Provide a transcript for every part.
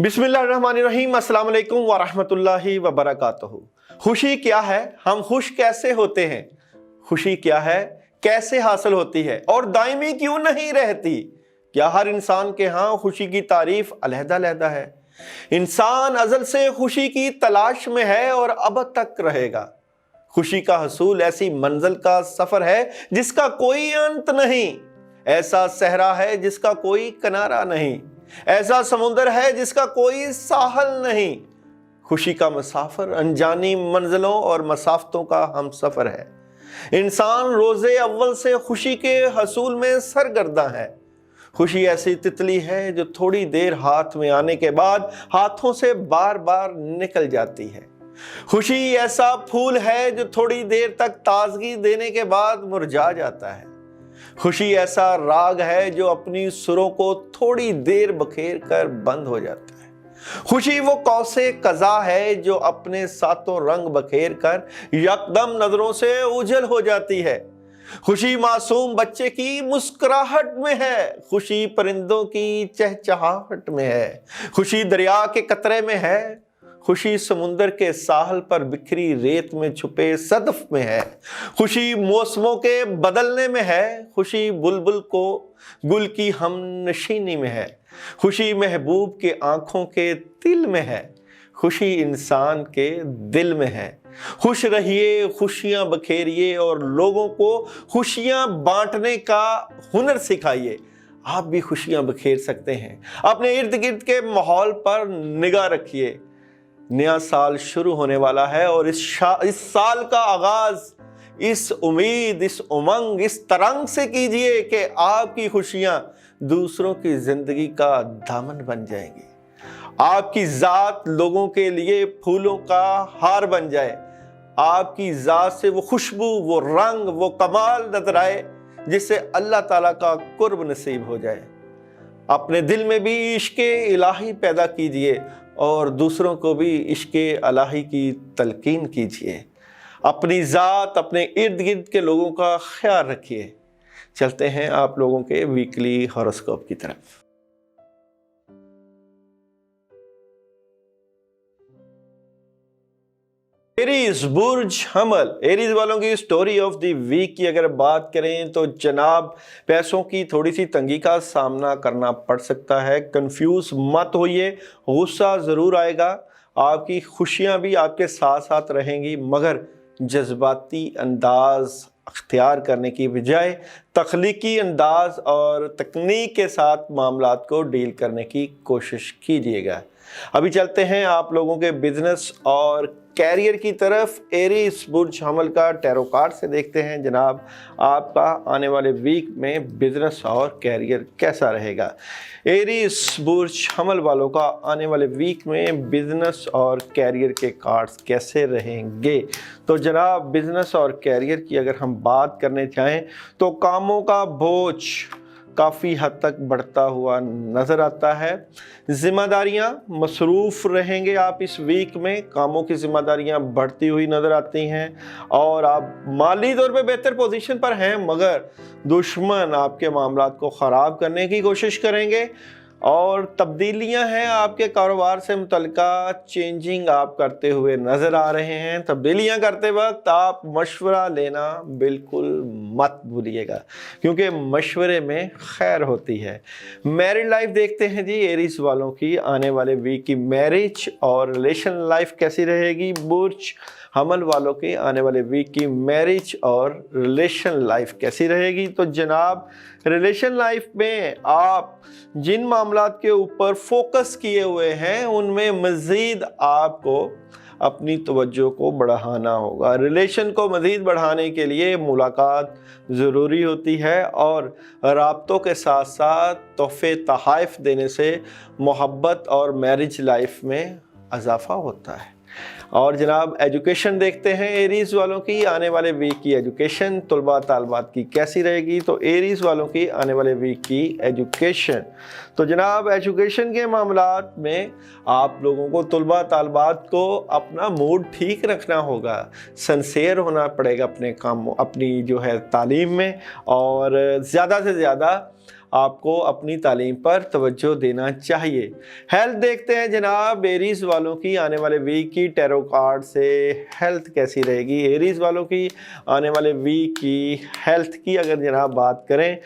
बिस्मिल्लाहिर्रहमानिर्रहीम, अस्सलाम वालेकुम वरहमतुल्लाहि वबरकातुहू। खुशी क्या है, हम खुश कैसे होते हैं, खुशी क्या है, कैसे हासिल होती है और दायमी क्यों नहीं रहती? क्या हर इंसान के यहाँ खुशी की तारीफ अलहदा-अलहदा है? इंसान अज़ल से खुशी की तलाश में है और अब तक रहेगा। खुशी का हसूल ऐसी मंजिल का सफ़र है जिसका कोई अंत नहीं, ऐसा सहरा है जिसका कोई किनारा नहीं, ऐसा समुंदर है जिसका कोई साहल नहीं। खुशी का मुसाफिर अनजानी मंजिलों और मसाफतों का हम सफ़र है। इंसान रोज़े अव्वल से खुशी के हसूल में सरगर्दा है। खुशी ऐसी तितली है जो थोड़ी देर हाथ में आने के बाद हाथों से बार बार निकल जाती है। खुशी ऐसा फूल है जो थोड़ी देर तक ताजगी देने के बाद मुरझा जाता है। खुशी ऐसा राग है जो अपनी सुरों को थोड़ी देर बखेर कर बंद हो जाता है। खुशी वो कौसे कज़ा है जो अपने सातों रंग बखेर कर यकदम नजरों से उजल हो जाती है। खुशी मासूम बच्चे की मुस्कुराहट में है, खुशी परिंदों की चहचहाहट में है, खुशी दरिया के कतरे में है, खुशी समुंदर के साहल पर बिखरी रेत में छुपे सदफ में है, खुशी मौसमों के बदलने में है, खुशी बुलबुल को गुल की हमनशीनी में है, खुशी महबूब के आंखों के तिल में है, खुशी इंसान के दिल में है। खुश रहिए, खुशियां बखेरिए और लोगों को खुशियां बांटने का हुनर सिखाइए। आप भी खुशियां बखेर सकते हैं। अपने इर्द गिर्द के माहौल पर निगाह रखिए। नया साल शुरू होने वाला है और इस साल का आगाज इस उम्मीद, इस उमंग, इस तरंग से कीजिए कि आपकी खुशियां दूसरों की जिंदगी का दामन बन जाएंगी। आपकी जात लोगों के लिए फूलों का हार बन जाए। आपकी जात से वो खुशबू, वो रंग, वो कमाल नजर आए जिससे अल्लाह ताला का कुर्ब नसीब हो जाए। अपने दिल में भी इश्क़े इलाही पैदा कीजिए और दूसरों को भी इश्क़े इलाही की तलकीन कीजिए। अपनी ज़ात, अपने इर्द गिर्द के लोगों का ख्याल रखिए। चलते हैं आप लोगों के वीकली हॉरोस्कोप की तरफ। एरीज, बुर्ज हमल, एरीज वालों की स्टोरी ऑफ द वीक की अगर बात करें तो जनाब पैसों की थोड़ी सी तंगी का सामना करना पड़ सकता है। कंफ्यूज मत होइए, गुस्सा ज़रूर आएगा। आपकी खुशियां भी आपके साथ साथ रहेंगी, मगर जज्बाती अंदाज अख्तियार करने की बजाय तख्लीकी अंदाज और तकनीक के साथ मामलात को डील करने की कोशिश कीजिएगा। अभी चलते हैं आप लोगों के बिजनेस और कैरियर की तरफ। एरीज बुर्ज हमल का टैरो कार्ड से देखते हैं जनाब आपका आने वाले वीक में बिजनेस और कैरियर कैसा रहेगा। एरीज बुर्ज हमल वालों का आने वाले वीक में बिजनेस और कैरियर के कार्ड्स कैसे रहेंगे? तो जनाब बिजनेस और कैरियर की अगर हम बात करने चाहें तो कामों का बोझ काफ़ी हद तक बढ़ता हुआ नज़र आता है। ज़िम्मेदारियाँ मसरूफ़ रहेंगे आप इस वीक में, कामों की ज़िम्मेदारियाँ बढ़ती हुई नज़र आती हैं और आप माली तौर पे बेहतर पोजीशन पर हैं, मगर दुश्मन आपके मामलात को ख़राब करने की कोशिश करेंगे। और तब्दीलियां हैं आपके कारोबार से मुतल्लिका, चेंजिंग आप करते हुए नज़र आ रहे हैं। तब्दीलियां करते वक्त आप मशवरा लेना बिल्कुल मत भूलिएगा, क्योंकि मशवरे में खैर होती है। मैरिड लाइफ देखते हैं जी एरीज वालों की आने वाले वीक की मैरिज और रिलेशन लाइफ कैसी रहेगी। बुर्ज हमल वालों की आने वाले वीक की मैरिज और रिलेशन लाइफ कैसी रहेगी? तो जनाब रिलेशन लाइफ में आप जिन मामलात के ऊपर फोकस किए हुए हैं उनमें मज़ीद आपको अपनी तवज्जो को बढ़ाना होगा। रिलेशन को मज़ीद बढ़ाने के लिए मुलाकात ज़रूरी होती है और राब्तों के साथ साथ तोहफ़े तोहफ़ देने से मोहब्बत और मैरिज लाइफ में इजाफ़ा होता है। और जनाब एजुकेशन देखते हैं एरीज वालों की आने वाले वीक की एजुकेशन तलबा तालबात की कैसी रहेगी। तो एरीज वालों की आने वाले वीक की एजुकेशन, तो जनाब एजुकेशन के मामलात में आप लोगों को तलबा तालबात को अपना मूड ठीक रखना होगा, सिंसियर होना पड़ेगा अपने काम, अपनी जो है तालीम में, और ज़्यादा से ज़्यादा आपको अपनी तालीम पर तवज्जो देना चाहिए। हेल्थ देखते हैं जनाब, एरीज वालों की आने वाले वीक की टैरो कार्ड से हेल्थ कैसी रहेगी। एरीज वालों की आने वाले वीक की हेल्थ की अगर जनाब बात करें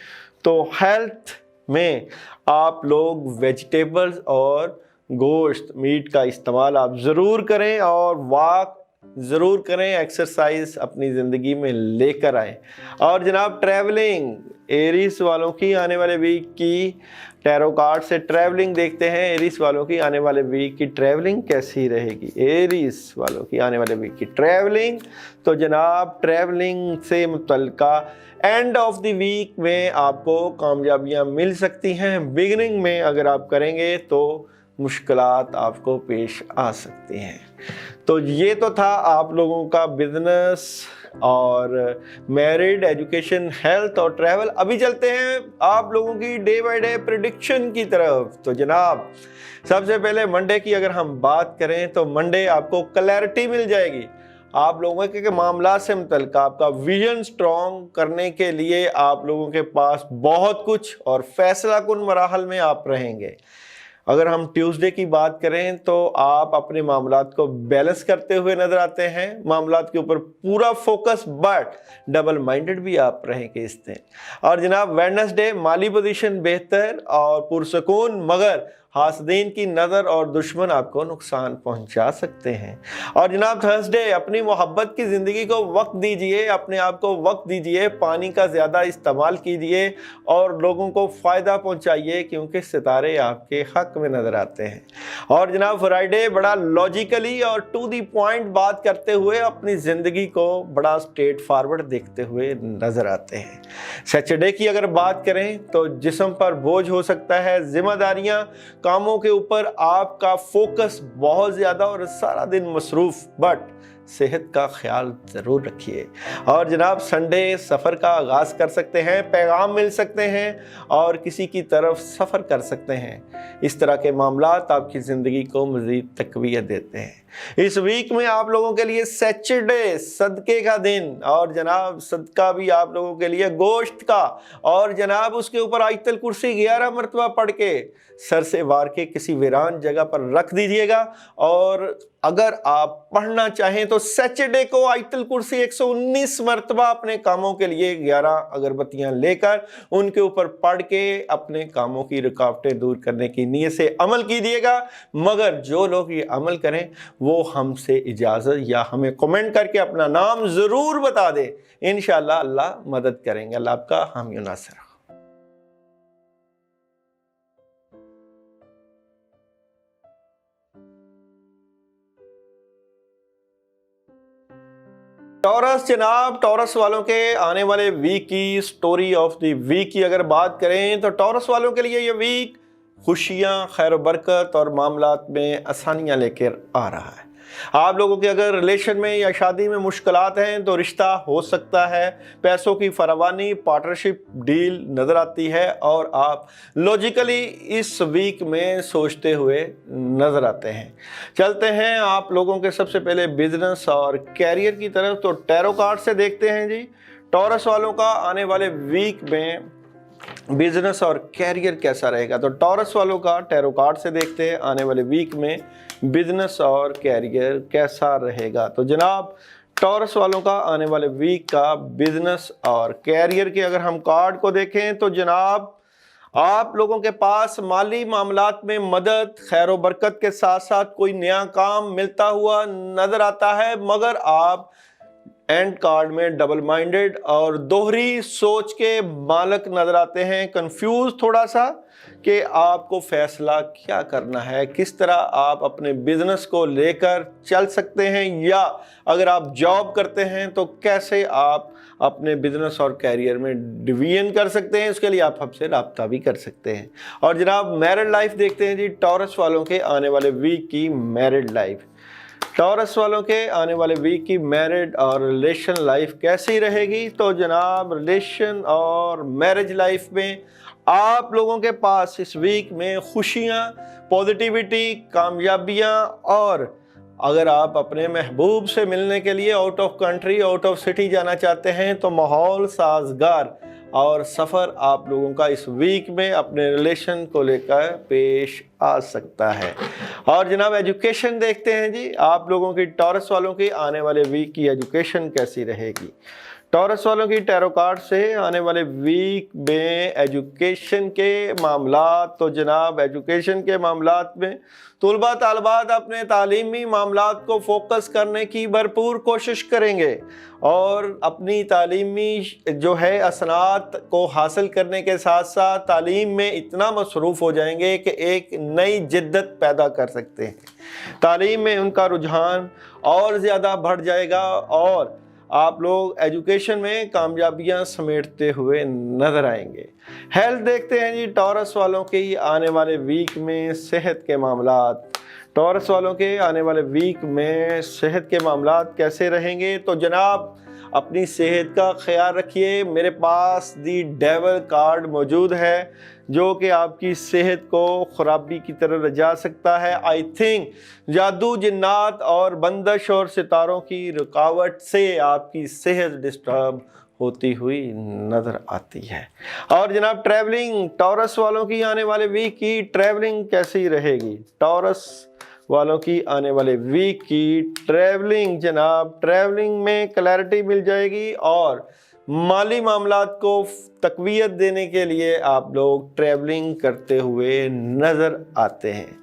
तो हेल्थ में आप लोग वेजिटेबल्स और गोश्त मीट का इस्तेमाल आप ज़रूर करें और वॉक ज़रूर करें, एक्सरसाइज अपनी ज़िंदगी में लेकर आएँ। और जनाब ट्रैवलिंग, एरीज वालों की आने वाले वीक की टैरो कार्ड से ट्रैवलिंग देखते हैं। एरीज वालों की आने वाले वीक की ट्रैवलिंग कैसी रहेगी। एरीज वालों की आने वाले वीक की ट्रैवलिंग, तो जनाब ट्रैवलिंग से मुतल्लिका एंड ऑफ द वीक में आपको कामयाबियाँ मिल सकती हैं। बिगिनिंग में अगर आप करेंगे तो मुश्किलात आपको पेश आ सकती हैं। तो ये तो था आप लोगों का बिजनेस और मैरिड, एजुकेशन, हेल्थ और ट्रैवल। अभी चलते हैं आप लोगों की डे बाय डे प्रेडिक्शन की तरफ। तो जनाब सबसे पहले मंडे की अगर हम बात करें तो मंडे आपको क्लैरिटी मिल जाएगी आप लोगों के मामला से मुतल्लिक। आपका विजन स्ट्रॉन्ग करने के लिए आप लोगों के पास बहुत कुछ और फैसला कुन मराहल में आप रहेंगे। अगर हम ट्यूसडे की बात करें तो आप अपने मामलात को बैलेंस करते हुए नजर आते हैं, मामलात के ऊपर पूरा फोकस, बट डबल माइंडेड भी आप रहेंगे इस दिन। और जनाब वेडनेसडे माली पोजीशन बेहतर और पुरसकून, मगर हासदीन की नज़र और दुश्मन आपको नुकसान पहुंचा सकते हैं। और जनाब थर्सडे अपनी मोहब्बत की ज़िंदगी को वक्त दीजिए, अपने आप को वक्त दीजिए, पानी का ज़्यादा इस्तेमाल कीजिए और लोगों को फ़ायदा पहुंचाइए क्योंकि सितारे आपके हक में नज़र आते हैं। और जनाब फ्राइडे बड़ा लॉजिकली और टू दी पॉइंट बात करते हुए अपनी ज़िंदगी को बड़ा स्ट्रेट फॉरवर्ड देखते हुए नज़र आते हैं। सैटरडे की अगर बात करें तो जिस्म पर बोझ हो सकता है, जिम्मेदारियाँ, कामों के ऊपर आपका फोकस बहुत ज़्यादा और सारा दिन मसरूफ़, बट सेहत का ख्याल ज़रूर रखिए। और जनाब संडे सफ़र का आगाज़ कर सकते हैं, पैगाम मिल सकते हैं और किसी की तरफ सफ़र कर सकते हैं। इस तरह के मामलात आपकी ज़िंदगी को मज़ीद तक़वियत देते हैं। इस वीक में आप लोगों के लिए सैटरडे सदक़े का दिन, और जनाब सदका भी आप लोगों के लिए गोश्त का, और जनाब उसके ऊपर आयतल कुर्सी 11 मरतबा पढ़ के सर से वार के किसी वीरान जगह पर रख दीजिएगा। और अगर आप पढ़ना चाहें तो सैटरडे को आयतल कुर्सी 119 मरतबा अपने कामों के लिए 11 अगरबत्तियां लेकर उनके ऊपर पढ़ के अपने कामों की रुकावटें दूर करने की नीयत से अमल कीजिएगा। मगर जो लोग ये अमल करें वो हमसे इजाज़त या हमें कमेंट करके अपना नाम ज़रूर बता दें, इंशाअल्लाह अल्लाह मदद करेंगे। अल्लाह आपका हामी नासिर। टॉरस जनाब, टॉरस वालों के आने वाले वीक की स्टोरी ऑफ द वीक की अगर बात करें तो टॉरस वालों के लिए ये वीक खुशियां, खैर बरकत और मामलात में आसानियां लेकर आ रहा है। आप लोगों के अगर रिलेशन में या शादी में मुश्किलात हैं तो रिश्ता हो सकता है, पैसों की फरावानी, पार्टनरशिप डील नज़र आती है और आप लॉजिकली इस वीक में सोचते हुए नज़र आते हैं। चलते हैं आप लोगों के सबसे पहले बिजनेस और कैरियर की तरफ। तो टैरो कार्ड से देखते हैं जी टॉरस वालों का आने वाले वीक में बिजनेस और कैरियर कैसा रहेगा। तो टॉरस वालों का टैरो कार्ड से देखते हैं आने वाले वीक में बिजनेस और कैरियर कैसा रहेगा। तो जनाब टॉरस वालों का आने वाले वीक का बिजनेस और कैरियर के अगर हम कार्ड को देखें तो जनाब आप लोगों के पास माली मामलात में मदद, खैर व बरकत के साथ साथ कोई नया काम मिलता हुआ नजर आता है, मगर आप एंड कार्ड में डबल माइंडेड और दोहरी सोच के मालक नजर आते हैं। कंफ्यूज थोड़ा सा कि आपको फैसला क्या करना है, किस तरह आप अपने बिजनेस को लेकर चल सकते हैं, या अगर आप जॉब करते हैं तो कैसे आप अपने बिजनेस और कैरियर में डिवीजन कर सकते हैं, उसके लिए आप हमसे राब्ता भी कर सकते हैं। और जनाब मैरिड लाइफ देखते हैं जी टॉरस वालों के आने वाले वीक की मैरिड लाइफ। टॉरस वालों के आने वाले वीक की मैरिड और रिलेशन लाइफ कैसी रहेगी। तो जनाब रिलेशन और मैरिज लाइफ में आप लोगों के पास इस वीक में खुशियाँ, पॉजिटिविटी, कामयाबियाँ, और अगर आप अपने महबूब से मिलने के लिए out of country, out of city जाना चाहते हैं तो माहौल साजगार और सफ़र आप लोगों का इस वीक में अपने रिलेशन को लेकर पेश आ सकता है। और जनाब एजुकेशन देखते हैं जी, आप लोगों की टॉरस वालों की आने वाले वीक की एजुकेशन कैसी रहेगी। टॉरस वालों की टैरो कार्ड से आने वाले वीक में एजुकेशन के मामलात, तो जनाब एजुकेशन के मामलात में तुलबा तालबात अपने तालीमी मामलात को फोकस करने की भरपूर कोशिश करेंगे और अपनी तालीमी जो है असनात को हासिल करने के साथ साथ तालीम में इतना मसरूफ़ हो जाएंगे कि एक नई जिद्दत पैदा कर सकते हैं। तालीम में उनका रुझान और ज़्यादा बढ़ जाएगा और आप लोग एजुकेशन में कामयाबियां समेटते हुए नजर आएंगे। हेल्थ देखते हैं जी, टॉरस वालों के आने वाले वीक में सेहत के मामलात, टॉरस वालों के आने वाले वीक में सेहत के मामलात कैसे रहेंगे। तो जनाब अपनी सेहत का ख्याल रखिए। मेरे पास दी डेविल कार्ड मौजूद है जो कि आपकी सेहत को ख़राबी की तरफ ले जा सकता है। आई थिंक जादू, जिन्नात और बंदिश और सितारों की रुकावट से आपकी सेहत डिस्टर्ब होती हुई नज़र आती है। और जनाब ट्रैवलिंग, टॉरस वालों की आने वाले वीक की ट्रैवलिंग कैसी रहेगी। टॉरस वालों की आने वाले वीक की ट्रैवलिंग, जनाब ट्रैवलिंग में क्लैरिटी मिल जाएगी और माली मामलात को तकवीयत देने के लिए आप लोग ट्रैवलिंग करते हुए नज़र आते हैं।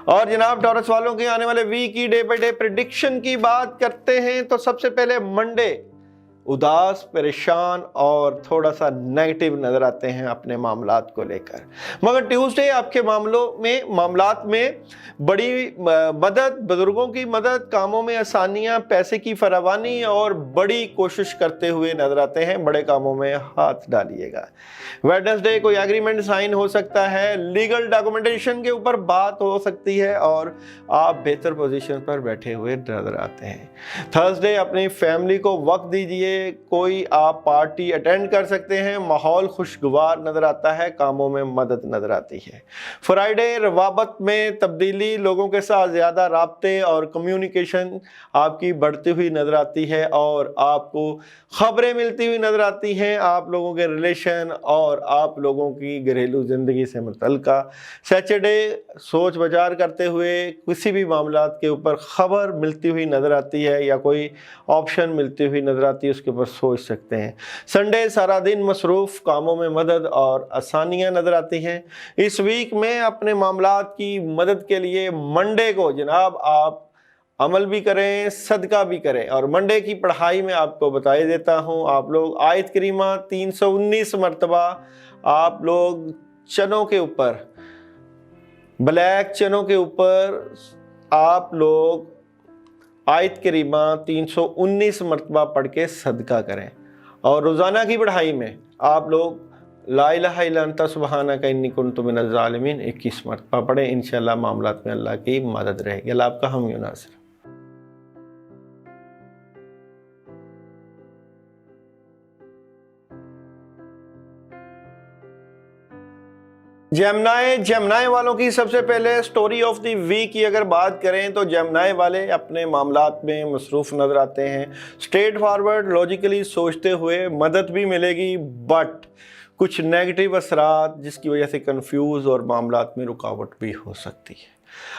और जनाब टॉरस वालों के आने वाले वीक की डे बाय डे प्रेडिक्शन की बात करते हैं तो सबसे पहले मंडे उदास, परेशान और थोड़ा सा नेगेटिव नज़र आते हैं अपने मामलात को लेकर, मगर ट्यूसडे आपके मामलात में बड़ी मदद, बुजुर्गों की मदद, कामों में आसानियां, पैसे की फरावानी और बड़ी कोशिश करते हुए नजर आते हैं। बड़े कामों में हाथ डालिएगा। वेडनेसडे कोई एग्रीमेंट साइन हो सकता है, लीगल डॉक्यूमेंटेशन के ऊपर बात हो सकती है और आप बेहतर पोजीशन पर बैठे हुए नजर आते हैं। थर्सडे अपनी फैमिली को वक्त दीजिए, कोई आप पार्टी अटेंड कर सकते हैं, माहौल खुशगवार नजर आता है, कामों में मदद नजर आती है। फ्राइडे रवाबत में तब्दीली, लोगों के साथ ज़्यादा राब्ते और कम्युनिकेशन आपकी बढ़ती हुई नजर आती है और आपको खबरें मिलती हुई नजर आती हैं आप लोगों के रिलेशन और आप लोगों की घरेलू ज़िंदगी से मुतल्लिका। सैटरडे सोच विचार करते हुए किसी भी मामलात के ऊपर खबर मिलती हुई नज़र आती है या कोई ऑप्शन मिलती हुई नज़र आती है, उसके ऊपर सोच सकते हैं। संडे सारा दिन मसरूफ़, कामों में मदद और आसानियां नज़र आती हैं। इस वीक में अपने मामलात की मदद के लिए मंडे को जनाब आप अमल भी करें, सदका भी करें। और मंडे की पढ़ाई में आपको बता देता हूँ, आप लोग आयत करीमा 319 मरतबा आप लोग चनों के ऊपर, ब्लैक चनों के ऊपर आप लोग आयत करीमा 319 मरतबा पढ़ के सदका करें। और रोज़ाना की पढ़ाई में आप लोग ला इलाहा इल्ला अंता सुब्हानका इन्नी कुन्तु मिनज़ ज़ालिमीन 21 मरतबा पढ़ें। इंशाअल्लाह मामलात में अल्लाह की मदद रहेगी। अल्लाह आपका हम नासिर। जेमिनी वालों की सबसे पहले स्टोरी ऑफ द वीक की अगर बात करें तो जेमिनी वाले अपने मामलात में मसरूफ़ नज़र आते हैं। स्ट्रेट फॉरवर्ड लॉजिकली सोचते हुए मदद भी मिलेगी, बट कुछ नेगेटिव असरात जिसकी वजह से कंफ्यूज और मामलात में रुकावट भी हो सकती है।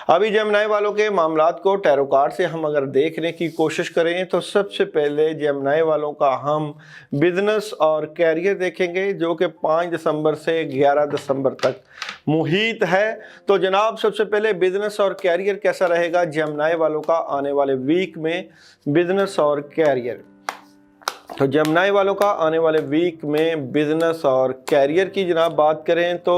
अभी जेमिनी वालों के मामलात को टैरो कार्ड से हम अगर देखने की कोशिश करें तो सबसे पहले जेमिनी वालों का हम बिजनेस और कैरियर देखेंगे जो कि 5 दिसंबर से 11 दिसंबर तक मुहित है। तो जनाब सबसे पहले बिजनेस और कैरियर कैसा रहेगा जेमिनी वालों का आने वाले वीक में, बिजनेस और कैरियर। तो जेमिनी वालों का आने वाले वीक में बिजनेस और कैरियर की जनाब बात करें तो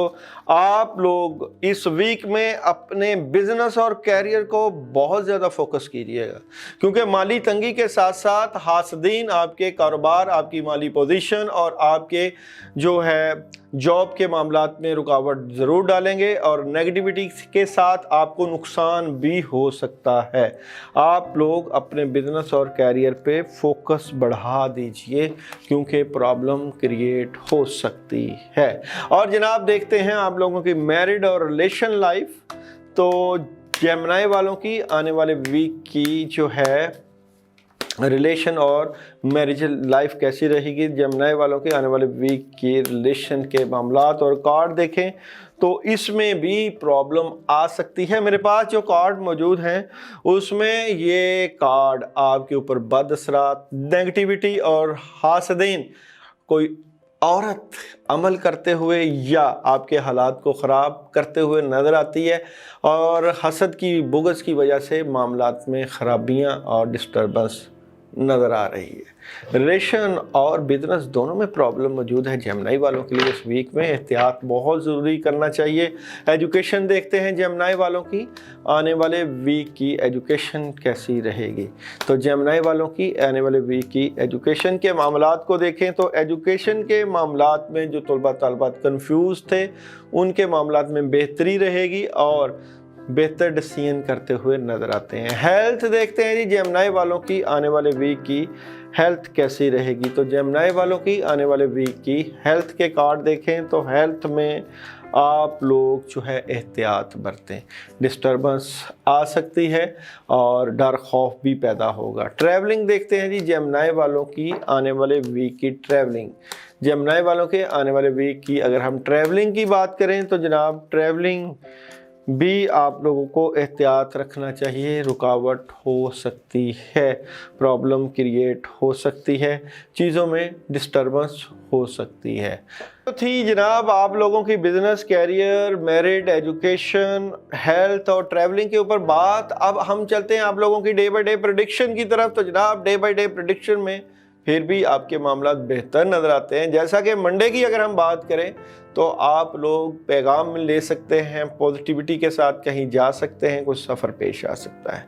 आप लोग इस वीक में अपने बिजनेस और कैरियर को बहुत ज़्यादा फोकस कीजिएगा, क्योंकि माली तंगी के साथ साथ हासदीन आपके कारोबार, आपकी माली पोजीशन और आपके जो है जॉब के मामलात में रुकावट ज़रूर डालेंगे और नेगेटिविटी के साथ आपको नुकसान भी हो सकता है। आप लोग अपने बिजनेस और कैरियर पे फोकस बढ़ा दीजिए क्योंकि प्रॉब्लम क्रिएट हो सकती है। और जनाब देखते हैं आप लोगों की मैरिड और रिलेशन लाइफ। तो जेमिनी वालों की आने वाले वीक की जो है रिलेशन और मैरिज लाइफ कैसी रहेगी। जेमिनी वालों के आने वाले वीक की रिलेशन के मामलात और कार्ड देखें तो इसमें भी प्रॉब्लम आ सकती है। मेरे पास जो कार्ड मौजूद हैं उसमें ये कार्ड आपके ऊपर बद असरात, नेगेटिविटी और हासदीन, कोई औरत अमल करते हुए या आपके हालात को ख़राब करते हुए नज़र आती है और हसद की बुग़्ज़ की वजह से मामलात में ख़राबियाँ और डिस्टर्बेंस नज़र आ रही है। रिलेशन और बिजनेस दोनों में प्रॉब्लम मौजूद है। जेमिनी वालों के लिए इस वीक में एहतियात बहुत ज़रूरी करना चाहिए। एजुकेशन देखते हैं जेमिनी वालों की आने वाले वीक की एजुकेशन कैसी रहेगी। तो जेमिनी वालों की आने वाले वीक की एजुकेशन के मामलात को देखें तो एजुकेशन के मामलात में जो तलबा तलबात कन्फ्यूज़ थे उनके मामलात में बेहतरी रहेगी और बेहतर डिसीजन करते हुए नज़र आते हैं। हेल्थ देखते हैं जी जेमिनी वालों की आने वाले वीक की हेल्थ कैसी रहेगी। तो जेमिनी वालों की आने वाले वीक की हेल्थ के कार्ड देखें तो हेल्थ में आप लोग जो है एहतियात बरतें, डिस्टर्बेंस आ सकती है और डर खौफ भी पैदा होगा। ट्रैवलिंग देखते हैं जी जेमिनी वालों की आने वाले वीक की ट्रैवलिंग। जेमिनी वालों के आने वाले वीक की अगर हम ट्रैवलिंग की बात करें तो जनाब ट्रैवलिंग भी आप लोगों को एहतियात रखना चाहिए। रुकावट हो सकती है, प्रॉब्लम क्रिएट हो सकती है, चीज़ों में डिस्टर्बेंस हो सकती है। तो थी जनाब आप लोगों की business, career, married, education, health और ट्रैवलिंग के ऊपर बात। अब हम चलते हैं आप लोगों की डे बाय डे प्रेडिक्शन की तरफ। तो जनाब डे बाय डे प्रेडिक्शन में फिर भी आपके मामला बेहतर नज़र आते हैं। जैसा कि मंडे की अगर हम बात करें तो आप लोग पैगाम ले सकते हैं, पॉजिटिविटी के साथ कहीं जा सकते हैं, कुछ सफ़र पेश आ सकता है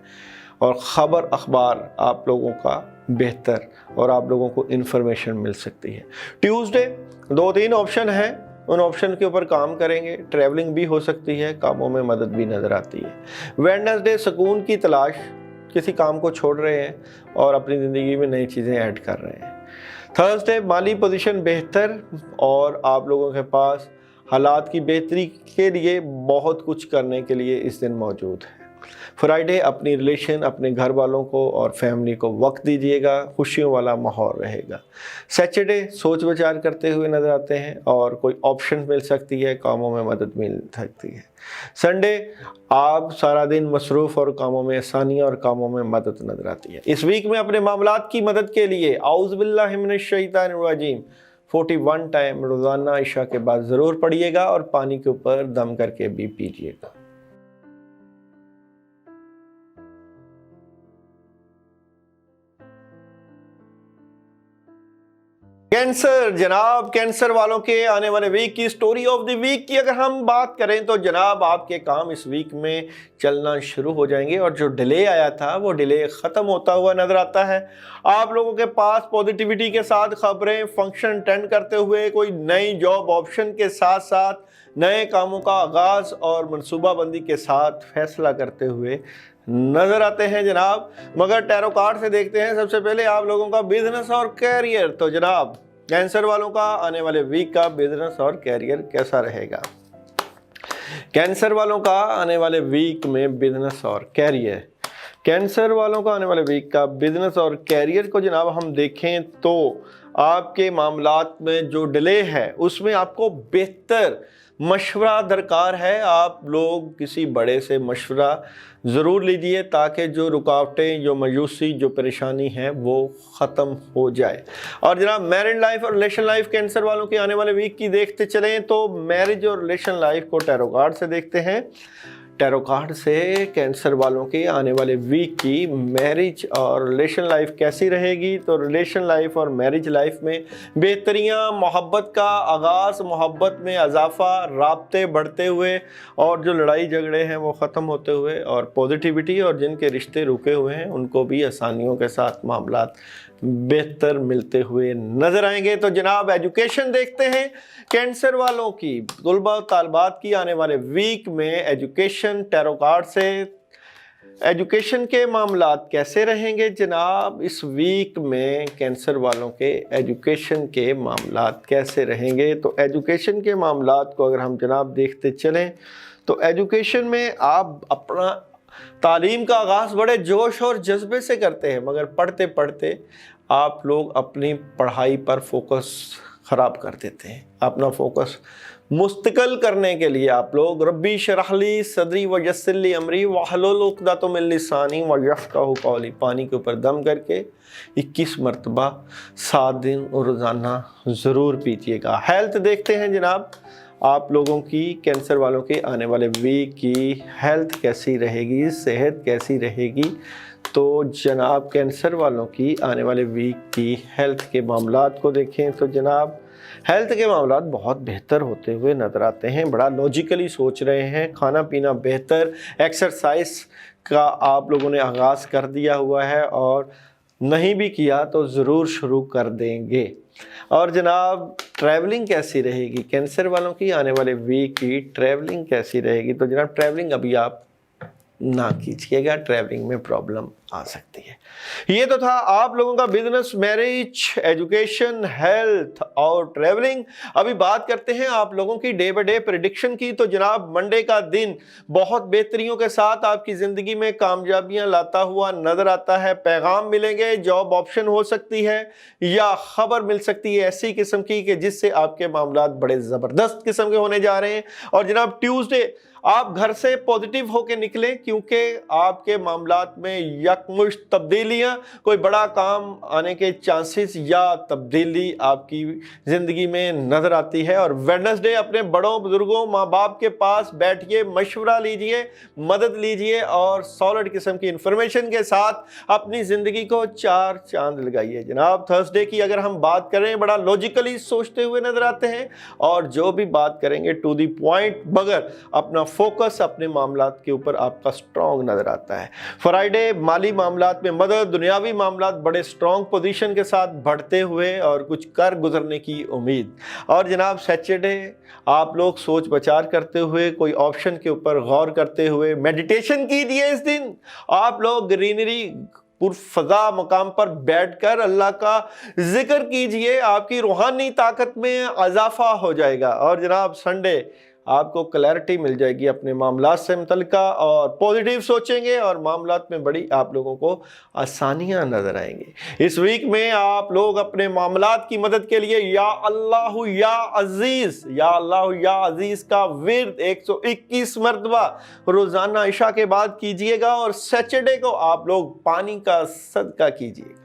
और ख़बर अखबार आप लोगों का बेहतर और आप लोगों को इन्फॉर्मेशन मिल सकती है। ट्यूसडे 2-3 ऑप्शन हैं, उन ऑप्शन के ऊपर काम करेंगे। ट्रैवलिंग भी हो सकती है, कामों में मदद भी नज़र आती है। वेडनेसडे सुकून की तलाश, किसी काम को छोड़ रहे हैं और अपनी ज़िंदगी में नई चीज़ें ऐड कर रहे हैं। थर्सडे माली पोजीशन बेहतर और आप लोगों के पास हालात की बेहतरी के लिए बहुत कुछ करने के लिए इस दिन मौजूद है। फ्राइडे अपनी रिलेशन, अपने घर वालों को और फैमिली को वक्त दीजिएगा, खुशियों वाला माहौल रहेगा। सैटरडे सोच विचार करते हुए नज़र आते हैं और कोई ऑप्शन मिल सकती है, कामों में मदद मिल सकती है। संडे आप सारा दिन मसरूफ़ और कामों में आसानियाँ और कामों में मदद नज़र आती है। इस वीक में अपने मामलात की मदद के लिए औज़ु बिल्लाहि मिनश शैतानिर रजीम 41 टाइम रोज़ाना इशा के बाद ज़रूर पढ़िएगा और पानी के ऊपर दम करके भी पीजिएगा। कैंसर, जनाब कैंसर वालों के आने वाले वीक की स्टोरी ऑफ द वीक की अगर हम बात करें तो जनाब आपके काम इस वीक में चलना शुरू हो जाएंगे और जो डिले आया था वो डिले ख़त्म होता हुआ नज़र आता है। आप लोगों के पास पॉजिटिविटी के साथ खबरें, फंक्शन अटेंड करते हुए, कोई नई जॉब ऑप्शन के साथ साथ नए कामों का आगाज़ और मनसूबाबंदी के साथ फैसला करते हुए नज़र आते हैं जनाब। मगर टैरो कार्ड से देखते हैं सबसे पहले आप लोगों का बिजनेस और कैरियर। तो जनाब कैंसर वालों का आने वाले वीक का बिजनेस और कैरियर कैसा रहेगा। कैंसर वालों का आने वाले वीक में बिजनेस और कैरियर, कैंसर वालों का आने वाले वीक का बिजनेस और कैरियर को जनाब हम देखें तो आपके मामलात में जो डिले है उसमें आपको बेहतर मशवरा दरकार है। आप लोग किसी बड़े से मशवरा ज़रूर लीजिए ताकि जो रुकावटें, जो मायूसी, जो परेशानी है वो ख़त्म हो जाए। और जनाब मैरिड लाइफ और रिलेशन लाइफ कैंसर वालों के आने वाले वीक की देखते चलें तो मैरिज और रिलेशन लाइफ को टैरो कार्ड से देखते हैं। टैरो कार्ड से कैंसर वालों के आने वाले वीक की मैरिज और रिलेशन लाइफ कैसी रहेगी। तो रिलेशन लाइफ और मैरिज लाइफ में बेहतरियाँ, मोहब्बत का आगाज़, मोहब्बत में इजाफा, राब्ते बढ़ते हुए और जो लड़ाई झगड़े हैं वो ख़त्म होते हुए और पॉजिटिविटी, और जिनके रिश्ते रुके हुए हैं उनको भी आसानियों के साथ मामलात बेहतर मिलते हुए नज़र आएंगे। तो जनाब एजुकेशन देखते हैं कैंसर वालों की, तलबा तालबात की आने वाले वीक में एजुकेशन टैरो कार्ड से एजुकेशन के मामलात कैसे रहेंगे जनाब। इस वीक में कैंसर वालों के एजुकेशन के मामलात कैसे रहेंगे। तो एजुकेशन के मामलात को अगर हम जनाब देखते चलें तो एजुकेशन में आप अपना तालीम का आगाज़ बड़े जोश और जज्बे से करते हैं, मगर पढ़ते पढ़ते आप लोग अपनी पढ़ाई पर फोकस ख़राब कर देते हैं। अपना फोकस मुस्तकिल करने के लिए आप लोग रब्बी शरह ली सदरी व यस्सिर ली अमरी वहलुल उक़दतम मिन लिसानी व यफ़क़हू क़ौली, पानी के ऊपर दम करके 21 मरतबा 7 दिन रोज़ाना ज़रूर पीजिएगा। हेल्थ देखते हैं जनाब, आप लोगों की कैंसर वालों के आने वाले वीक की हेल्थ कैसी रहेगी, सेहत कैसी रहेगी। तो जनाब कैंसर वालों की आने वाले वीक की हेल्थ के मामलात को देखें तो जनाब हेल्थ के मामलात बहुत बेहतर होते हुए नज़र आते हैं। बड़ा लॉजिकली सोच रहे हैं, खाना पीना बेहतर, एक्सरसाइज का आप लोगों ने आगाज़ कर दिया हुआ है और नहीं भी किया तो ज़रूर शुरू कर देंगे। और जनाब ट्रैवलिंग कैसी रहेगी, कैंसर वालों की आने वाले वीक की ट्रैवलिंग कैसी रहेगी। तो जनाब ट्रैवलिंग अभी आप ना कीजिएगा, ट्रैवलिंग में प्रॉब्लम आ सकती है। ये तो था आप लोगों का बिजनेस, मैरिज, एजुकेशन, हेल्थ और ट्रैवलिंग। अभी बात करते हैं आप लोगों की डे बाय डे प्रेडिक्शन की। तो जनाब मंडे का दिन बहुत बेहतरियों के साथ आपकी ज़िंदगी में कामयाबियां लाता हुआ नज़र आता है। पैगाम मिलेंगे, जॉब ऑप्शन हो सकती है या ख़बर मिल सकती है ऐसी किस्म की कि जिससे आपके मामलात बड़े ज़बरदस्त किस्म के होने जा रहे हैं। और जनाब ट्यूसडे आप घर से पॉजिटिव होकर निकलें, क्योंकि आपके मामलात में यकमुश्त तब्दीलियां, कोई बड़ा काम आने के चांसेस या तब्दीली आपकी ज़िंदगी में नज़र आती है। और वेडनेसडे अपने बड़ों बुजुर्गों माँ बाप के पास बैठिए, मशवरा लीजिए, मदद लीजिए और सॉलिड किस्म की इंफॉर्मेशन के साथ अपनी ज़िंदगी को 4 चांद लगाइए। जनाब थर्सडे की अगर हम बात करें, बड़ा लॉजिकली सोचते हुए नज़र आते हैं और जो भी बात करेंगे टू दी पॉइंट, मगर अपना फोकस अपने मामलात के ऊपर आपका स्ट्रॉन्ग नजर आता है। फ्राइडे माली मामलात में मदद, दुनियावी मामलात बड़े स्ट्रॉन्ग पोजीशन के साथ बढ़ते हुए और कुछ कर गुजरने की उम्मीद। और जनाब सैटरडे आप लोग सोच विचार करते हुए, कोई ऑप्शन के ऊपर गौर करते हुए मेडिटेशन कीजिए। इस दिन आप लोग ग्रीनरी पुरफ़ज़ा मकाम पर बैठकर अल्लाह का जिक्र कीजिए, आपकी रूहानी ताकत में इजाफा हो जाएगा। और जनाब संडे आपको क्लैरिटी मिल जाएगी अपने मामलात से मुतल्लिका और पॉजिटिव सोचेंगे और मामलात में बड़ी आप लोगों को आसानियां नजर आएंगी। इस वीक में आप लोग अपने मामलात की मदद के लिए या अल्लाह या अजीज, या अल्लाह या अजीज का विर्द 121 मरतबा रोजाना इशा के बाद कीजिएगा। और सैटरडे को आप लोग पानी का सदका कीजिएगा।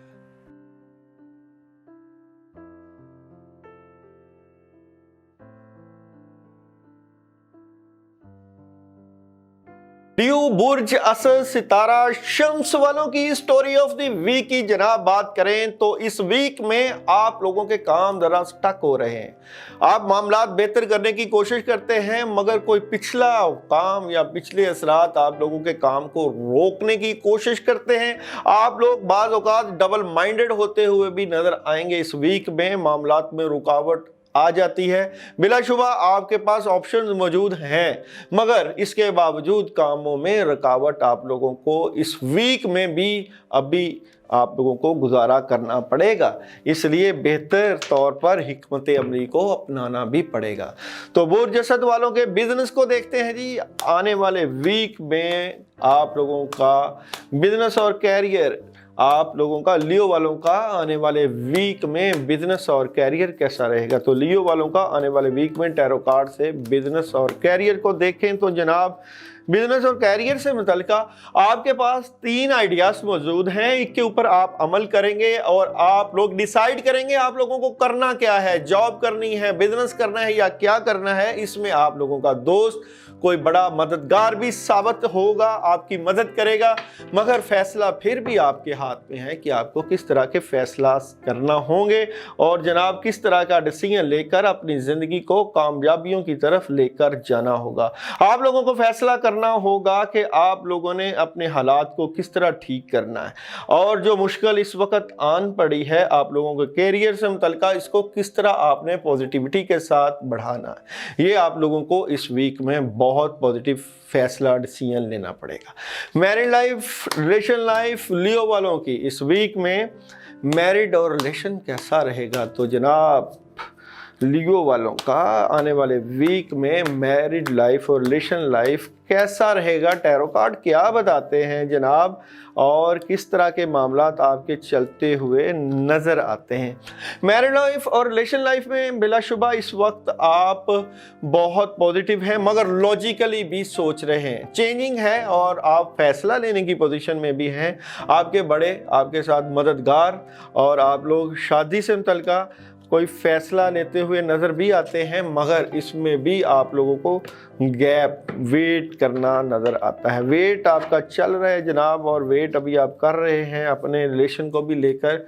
लियो, बुर्ज, असद, सितारा, शम्स वालों की स्टोरी ऑफ द वीक की जनाब बात करें तो इस वीक में आप लोगों के काम जरा स्टक हो रहे हैं। आप मामलात बेहतर करने की कोशिश करते हैं, मगर कोई पिछला काम या पिछले असरात आप लोगों के काम को रोकने की कोशिश करते हैं। आप लोग बाज़ औक़ात डबल माइंडेड होते हुए भी नजर आएंगे। इस वीक में मामलात में रुकावट आ जाती है। बिलाशुबा आपके पास ऑप्शंस मौजूद हैं, मगर इसके बावजूद कामों में रुकावट आप लोगों को इस वीक में भी अभी आप लोगों को गुजारा करना पड़ेगा। इसलिए बेहतर तौर पर हिकमत अमली को अपनाना भी पड़ेगा। तो बुर्ज असद वालों के बिजनेस को देखते हैं जी। आने वाले वीक में आप लोगों का बिजनेस और कैरियर, आप लोगों का लियो वालों का आने वाले वीक में बिजनेस और कैरियर कैसा रहेगा। तो लियो वालों का आने वाले वीक में टैरो कार्ड से बिजनेस और कैरियर को देखें तो जनाब बिजनेस और कैरियर से मुतल्लिका आपके पास 3 आइडियाज़ मौजूद हैं। इसके ऊपर आप अमल करेंगे और आप लोग डिसाइड करेंगे आप लोगों को करना क्या है, जॉब करनी है, बिजनेस करना है या क्या करना है। इसमें आप लोगों का दोस्त कोई बड़ा मददगार भी साबित होगा, आपकी मदद करेगा, मगर फैसला फिर भी आपके हाथ में है कि आपको किस तरह के फैसला करना होंगे और जनाब किस तरह का डिसीजन लेकर अपनी ज़िंदगी को कामयाबियों की तरफ लेकर जाना होगा। आप लोगों को फैसला करना होगा कि आप लोगों ने अपने हालात को किस तरह ठीक करना है और जो मुश्किल इस वक्त आन पड़ी है आप लोगों के कैरियर से मुतल्लिका, इसको किस तरह आपने पॉजिटिविटी के साथ बढ़ाना है। ये आप लोगों को इस वीक में बहुत पॉजिटिव फैसला डिसीजन लेना पड़ेगा। मैरिड लाइफ, रिलेशन लाइफ, लियो वालों की इस वीक में मैरिड और रिलेशन कैसा रहेगा। तो जनाब लियो वालों का आने वाले वीक में मैरिड लाइफ और रिलेशन लाइफ कैसा रहेगा, टैरो कार्ड क्या बताते हैं जनाब, और किस तरह के मामलात आपके चलते हुए नज़र आते हैं। मैरिड लाइफ और रिलेशन लाइफ में बिलाशुबा इस वक्त आप बहुत पॉजिटिव हैं, मगर लॉजिकली भी सोच रहे हैं, चेंजिंग है और आप फैसला लेने की पोजीशन में भी हैं। आपके बड़े आपके साथ मददगार और आप लोग शादी से मुतल्लिका कोई फैसला लेते हुए नज़र भी आते हैं, मगर इसमें भी आप लोगों को गैप वेट करना नज़र आता है। वेट आपका चल रहा है जनाब, और वेट अभी आप कर रहे हैं अपने रिलेशन को भी लेकर।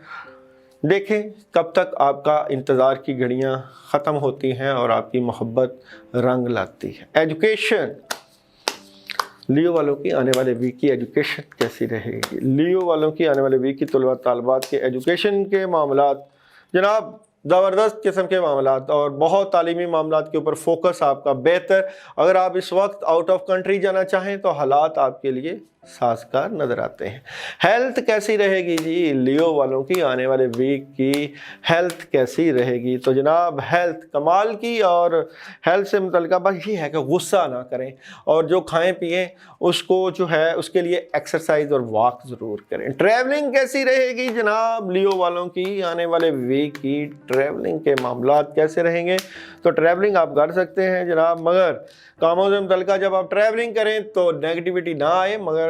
देखें कब तक आपका इंतज़ार की घड़ियां ख़त्म होती हैं और आपकी मोहब्बत रंग लाती है। एजुकेशन, लियो वालों की आने वाले वीक की एजुकेशन कैसी रहेगी। लियो वालों की आने वाले वीक की तलबा तालिबात के एजुकेशन के मामलात जनाब ज़बरदस्त किस्म के मामलात और बहुत तालीमी मामलात के ऊपर फोकस आपका बेहतर। अगर आप इस वक्त आउट ऑफ कंट्री जाना चाहें तो हालात आपके लिए साजगार नज़र आते हैं। हेल्थ कैसी रहेगी जी, लियो वालों की आने वाले वीक की हेल्थ कैसी रहेगी। तो जनाब हेल्थ कमाल की, और हेल्थ से मुतल्लिका बस ये है कि गुस्सा ना करें, और जो खाएं पिएं उसको जो है उसके लिए एक्सरसाइज और वॉक ज़रूर करें। ट्रैवलिंग कैसी रहेगी जनाब, लियो वालों की आने वाले वीक की ट्रैवलिंग के मामलात कैसे रहेंगे। तो ट्रैवलिंग आप कर सकते हैं जनाब, मगर कामों से मुतल्लिका जब आप ट्रैवलिंग करें तो नेगेटिविटी ना आए, मगर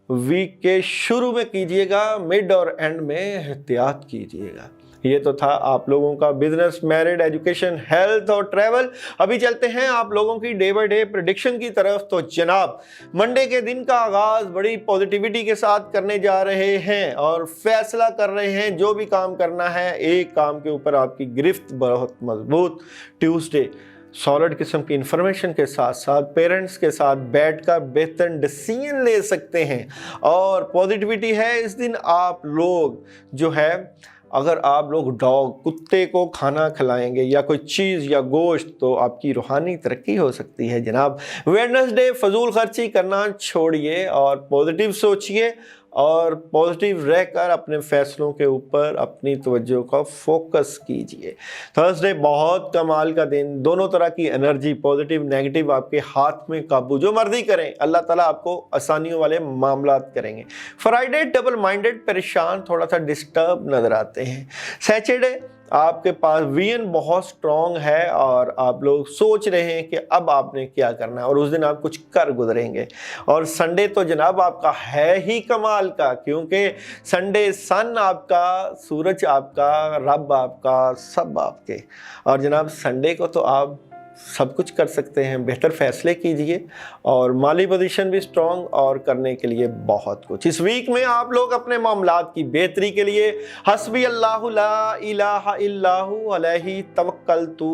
वीक के शुरू में कीजिएगा, मिड और एंड में एहतियात कीजिएगा। ये तो था आप लोगों का बिजनेस, मैरिड, एजुकेशन, हेल्थ और ट्रैवल। अभी चलते हैं आप लोगों की डे बाय डे प्रेडिक्शन की तरफ। तो जनाब मंडे के दिन का आगाज बड़ी पॉजिटिविटी के साथ करने जा रहे हैं और फैसला कर रहे हैं जो भी काम करना है, एक काम के ऊपर आपकी गिरफ्त बहुत मजबूत। ट्यूसडे सॉलिड किस्म की इंफॉर्मेशन के साथ साथ पेरेंट्स के साथ बैठकर बेहतर डिसीजन ले सकते हैं और पॉजिटिविटी है इस दिन। आप लोग जो है, अगर आप लोग डॉग कुत्ते को खाना खिलाएंगे या कोई चीज़ या गोश्त, तो आपकी रूहानी तरक्की हो सकती है जनाब। वेडनेसडे फजूल खर्ची करना छोड़िए और पॉजिटिव सोचिए और पॉजिटिव रहकर अपने फैसलों के ऊपर अपनी तवज्जो का फोकस कीजिए। थर्सडे बहुत कमाल का दिन, दोनों तरह की एनर्जी पॉजिटिव नेगेटिव आपके हाथ में काबू, जो मर्जी करें अल्लाह ताला आपको आसानियों वाले मामलात करेंगे। फ्राइडे डबल माइंडेड, परेशान, थोड़ा सा डिस्टर्ब नज़र आते हैं। सैटरडे आपके पास विजन बहुत स्ट्रॉन्ग है और आप लोग सोच रहे हैं कि अब आपने क्या करना है और उस दिन आप कुछ कर गुजरेंगे। और संडे तो जनाब आपका है ही कमाल का, क्योंकि संडे सन आपका, सूरज आपका, रब आपका, सब आपके। और जनाब संडे को तो आप सब कुछ कर सकते हैं, बेहतर फैसले कीजिए और माली पोजीशन भी स्ट्रॉन्ग और करने के लिए बहुत कुछ। इस वीक में आप लोग अपने मामलात की बेहतरी के लिए हस्बी अल्लाहु ला इलाहा इल्लाहु अलैहि तवक्कलतु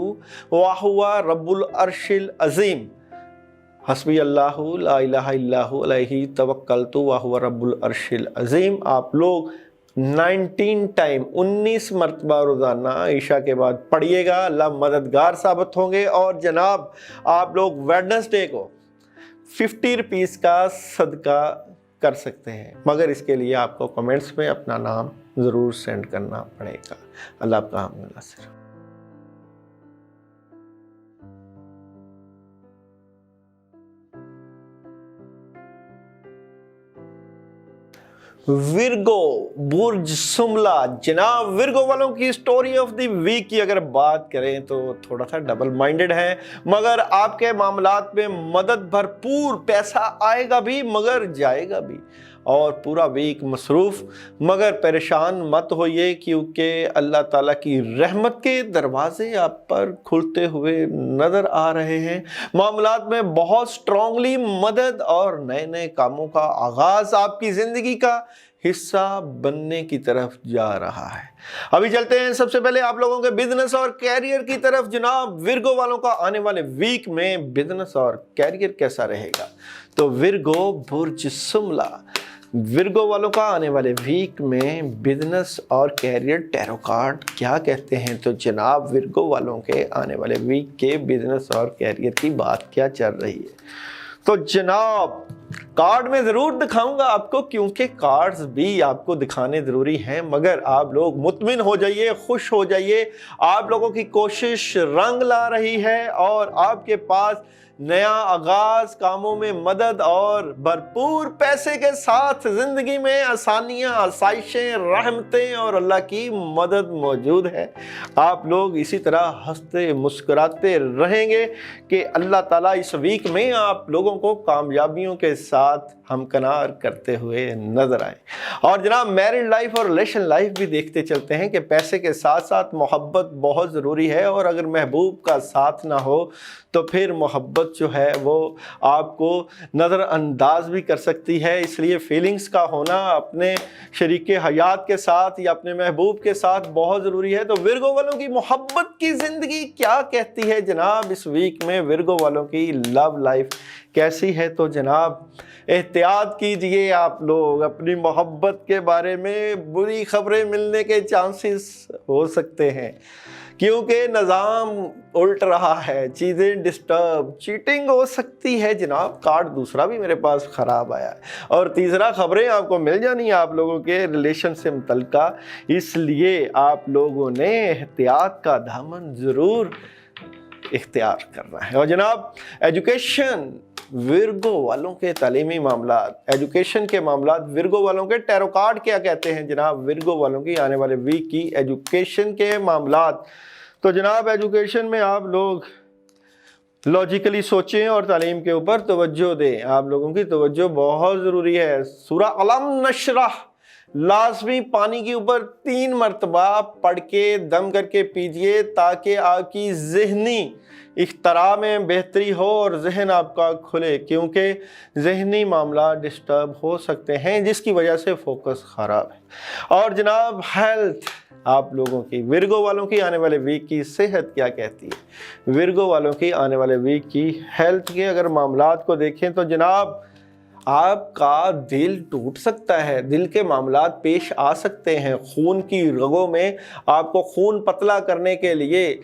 व हुवा रब्बुल अर्शिल अज़ीम, हस्बी अल्लाहु ला इलाहा इल्लाहु अलैहि तवक्कलतु व हुवा रब्बुल अर्शिल अज़ीम आप लोग 19 टाइम 19 मरतबा रोज़ाना ईशा के बाद पढ़िएगा। अल्लाह मददगार साबित होंगे। और जनाब आप लोग वेडनेसडे को 50 रुपीज़ का सदका कर सकते हैं, मगर इसके लिए आपको कमेंट्स में अपना नाम ज़रूर सेंड करना पड़ेगा। अल्लाह आपका हम नासिर। विर्गो बुर्ज सुमला, जनाब विर्गो वालों की स्टोरी ऑफ द वीक की अगर बात करें तो थोड़ा सा डबल माइंडेड है, मगर आपके मामलात में मदद भरपूर, पैसा आएगा भी मगर जाएगा भी, और पूरा वीक मसरूफ़। मगर परेशान मत होइए, क्योंकि अल्लाह ताला की रहमत के दरवाज़े आप पर खुलते हुए नज़र आ रहे हैं। मामलात में बहुत स्ट्रॉन्गली मदद और नए नए कामों का आगाज़ आपकी ज़िंदगी का हिस्सा बनने की तरफ जा रहा है। अभी चलते हैं सबसे पहले आप लोगों के बिजनेस और कैरियर की तरफ। जनाब विर्गो वालों का आने वाले वीक में बिजनेस और कैरियर कैसा रहेगा। तो विर्गो बुर्ज सुमला, विर्गो वालों का आने वाले वीक में बिजनेस और कैरियर टैरो कार्ड क्या कहते हैं। तो जनाब विर्गो वालों के आने वाले वीक के बिजनेस और कैरियर की बात क्या चल रही है। तो जनाब कार्ड में ज़रूर दिखाऊंगा आपको, क्योंकि कार्ड्स भी आपको दिखाने ज़रूरी हैं, मगर आप लोग मुतमिन हो जाइए, खुश हो जाइए। आप लोगों की कोशिश रंग ला रही है और आपके पास नया आगाज, कामों में मदद और भरपूर पैसे के साथ ज़िंदगी में आसानियाँ, आसाइशें, रहमतें और अल्लाह की मदद मौजूद है। आप लोग इसी तरह हंसते मुस्कुराते रहेंगे कि अल्लाह ताला इस वीक में आप लोगों को कामयाबियों के साथ हमकनार करते हुए नजर आए। और जनाब, मैरिड लाइफ और रिलेशन लाइफ भी देखते चलते हैं कि पैसे के साथ साथ मोहब्बत बहुत ज़रूरी है, और अगर महबूब का साथ ना हो तो फिर मोहब्बत जो है वो आपको नज़रअंदाज भी कर सकती है। इसलिए फीलिंग्स का होना अपने शरीके हयात के साथ या अपने महबूब के साथ बहुत ज़रूरी है। तो विर्गो वालों की मोहब्बत की ज़िंदगी क्या कहती है जनाब? इस वीक में विर्गो वालों की लव लाइफ कैसी है? तो जनाब, एहतियात कीजिए आप लोग, अपनी मोहब्बत के बारे में बुरी खबरें मिलने के चांसेस हो सकते हैं, क्योंकि निज़ाम उल्ट रहा है, चीज़ें डिस्टर्ब, चीटिंग हो सकती है जनाब। कार्ड दूसरा भी मेरे पास ख़राब आया है, और तीसरा खबरें आपको मिल जानी है आप लोगों के रिलेशन से मुतल्लिका। इसलिए आप लोगों ने एहतियात का दामन ज़रूर इख्तियार करना है। और जनाब, एजुकेशन, विर्गो वालों के तालीमी मामलात, एजुकेशन के मामलात, विर्गो वालों के टैरो कार्ड क्या कहते हैं जनाब? विर्गो वालों की आने वाले वीक की एजुकेशन के मामलात। तो जनाब, एजुकेशन में आप लोग लॉजिकली सोचें और तालीम के ऊपर तवज्जो दें। आप लोगों की तवज्जो बहुत ज़रूरी है। सूरा अलम नशरह लाजमी पानी के ऊपर 3 मरतबा पढ़ के दम करके पीजिए, ताकि आपकी ज़हनी इख्तरा में बेहतरी हो और जहन आपका खुले, क्योंकि जहनी मामला डिस्टर्ब हो सकते हैं जिसकी वजह से फोकस ख़राब है। और जनाब, हेल्थ, आप लोगों की, विर्गो वालों की आने वाले वीक की सेहत क्या कहती है? विर्गो वालों की आने वाले वीक की हेल्थ के अगर मामलात को देखें तो जनाब, आपका दिल टूट सकता है, दिल के मामलात पेश आ सकते हैं। खून की रगों में आपको खून पतला करने के लिए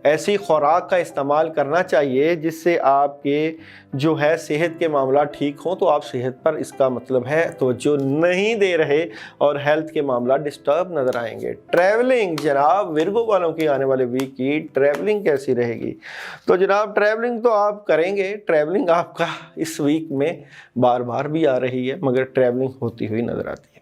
ऐसी खुराक का इस्तेमाल करना चाहिए जिससे आपके जो है सेहत के मामला ठीक हों। तो आप सेहत पर, इसका मतलब है, तवज्जो नहीं दे रहे और हेल्थ के मामला डिस्टर्ब नज़र आएंगे। ट्रैवलिंग, जनाब, विर्गो वालों की आने वाले वीक की ट्रैवलिंग कैसी रहेगी? तो जनाब, ट्रैवलिंग तो आप करेंगे, ट्रैवलिंग आपका इस वीक में बार बार भी आ रही है, मगर ट्रैवलिंग होती हुई नज़र आती है।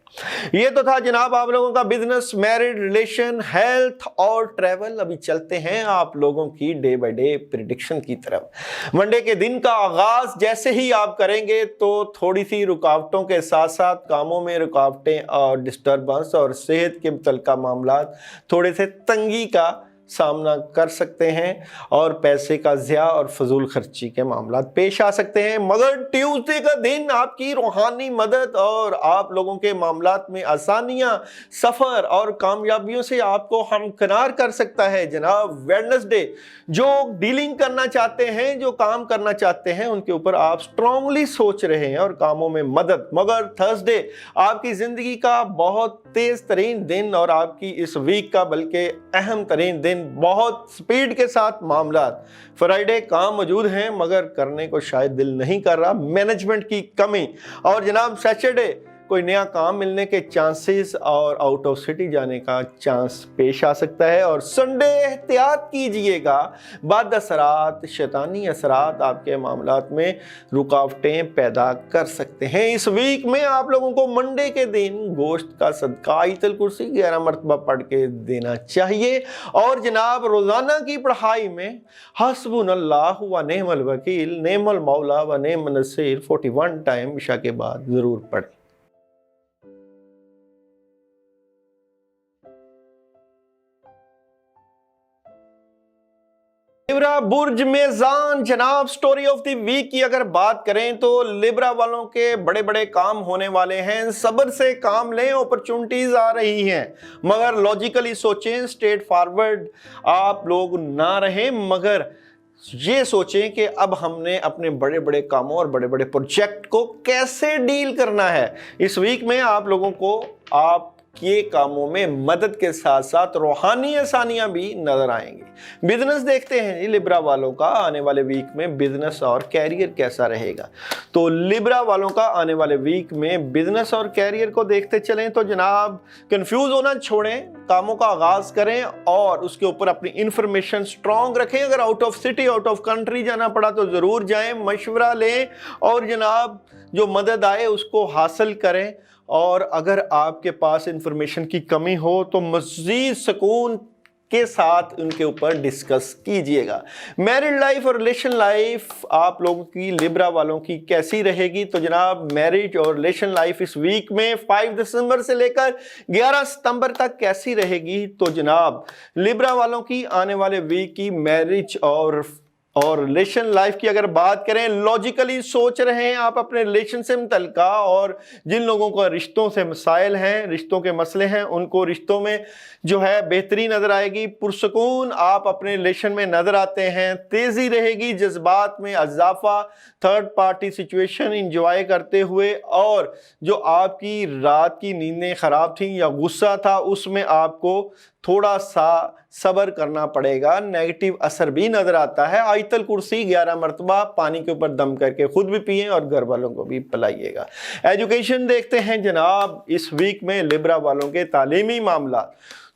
ये तो था जनाब आप लोगों का बिजनेस, मैरिड, रिलेशन, हेल्थ और ट्रैवल। अभी चलते हैं आप लोगों की डे बाय डे प्रिडिक्शन की तरफ। मंडे के दिन का आगाज जैसे ही आप करेंगे तो थोड़ी सी रुकावटों के साथ साथ कामों में रुकावटें और डिस्टर्बेंस और सेहत के मुतल्लिका मामलात, थोड़े से तंगी का सामना कर सकते हैं और पैसे का ज़िया और फजूल खर्ची के मामला पेश आ सकते हैं। मगर ट्यूसडे का दिन आपकी रूहानी मदद और आप लोगों के मामलात में आसानियां, सफ़र और कामयाबियों से आपको हमकिनार कर सकता है जनाब। वेडनेसडे, जो डीलिंग करना चाहते हैं, जो काम करना चाहते हैं, उनके ऊपर आप स्ट्रांगली सोच रहे हैं और कामों में मदद। मगर थर्सडे आपकी ज़िंदगी का बहुत तेज़ तरीन दिन और आपकी इस वीक का बल्कि अहम तरीन दिन, बहुत स्पीड के साथ मामलात। फ्राइडे काम मौजूद हैं मगर करने को शायद दिल नहीं कर रहा, मैनेजमेंट की कमी। और जनाब, सैटरडे कोई नया काम मिलने के चांसेस और आउट ऑफ सिटी जाने का चांस पेश आ सकता है। और संडे, एहतियात कीजिएगा, बाद असरात, शैतानी असरात आपके मामलात में रुकावटें पैदा कर सकते हैं। इस वीक में आप लोगों को मंडे के दिन गोश्त का सदका आयतल कुर्सी 11 मरतबा पढ़ के देना चाहिए। और जनाब, रोज़ाना की पढ़ाई में हस्बुनल्लाह व नेमल वकील, नेमल मौला व नेमन नसीर 41 टाइम इशा के बाद ज़रूर पढ़ें। लिब्रा बुर्ज मेज़ान, जनाब, स्टोरी ऑफ द वीक की अगर बात करें तो लिब्रा वालों के बड़े बड़े काम होने वाले हैं। सब्र से काम लें, अपॉर्चुनिटीज आ रही हैं, मगर लॉजिकली सोचें, स्ट्रेट फॉरवर्ड आप लोग ना रहें, मगर ये सोचें कि अब हमने अपने बड़े बड़े कामों और बड़े बड़े प्रोजेक्ट को कैसे डील करना है। इस वीक में आप लोगों को आप के कामों में मदद के साथ साथ रूहानी आसानियां भी नजर आएंगी। बिजनेस देखते हैं जी लिब्रा वालों का आने वाले वीक में बिजनेस और कैरियर कैसा रहेगा। तो लिब्रा वालों का आने वाले वीक में बिजनेस और कैरियर को देखते चलें तो जनाब कंफ्यूज होना छोड़ें, कामों का आगाज करें और उसके ऊपर अपनी इंफॉर्मेशन स्ट्रांग रखें। अगर out of city out of country जाना पड़ा तो जरूर जाएं, मशवरा लें और जनाब जो मदद आए उसको हासिल करें। और अगर आपके पास इंफॉर्मेशन की कमी हो तो मज़ीद सुकून के साथ उनके ऊपर डिस्कस कीजिएगा। मैरिड लाइफ और रिलेशन लाइफ आप लोगों की लिब्रा वालों की कैसी रहेगी? तो जनाब मैरिज और रिलेशन लाइफ इस वीक में 5 दिसंबर से लेकर 11 सितंबर तक कैसी रहेगी? तो जनाब लिब्रा वालों की आने वाले वीक की मैरिज और रिलेशन लाइफ की अगर बात करें, लॉजिकली सोच रहे हैं आप अपने रिलेशन से मुतल्लिका और जिन लोगों को रिश्तों से मसाइल हैं, रिश्तों के मसले हैं, उनको रिश्तों में जो है बेहतरी नजर आएगी। पुरसकून आप अपने रिलेशन में नजर आते हैं, तेजी रहेगी, जज्बात में इजाफा, थर्ड पार्टी सिचुएशन इंजॉय करते हुए और जो आपकी रात की नींदें खराब थी या गुस्सा था उसमें आपको थोड़ा सा सब्र करना पड़ेगा। नेगेटिव असर भी नजर आता है। आयतल कुर्सी 11 मरतबा पानी के ऊपर दम करके खुद भी पिएं और घर वालों को भी पिलाइएगा। एजुकेशन देखते हैं जनाब इस वीक में लिब्रा वालों के तालीमी मामला,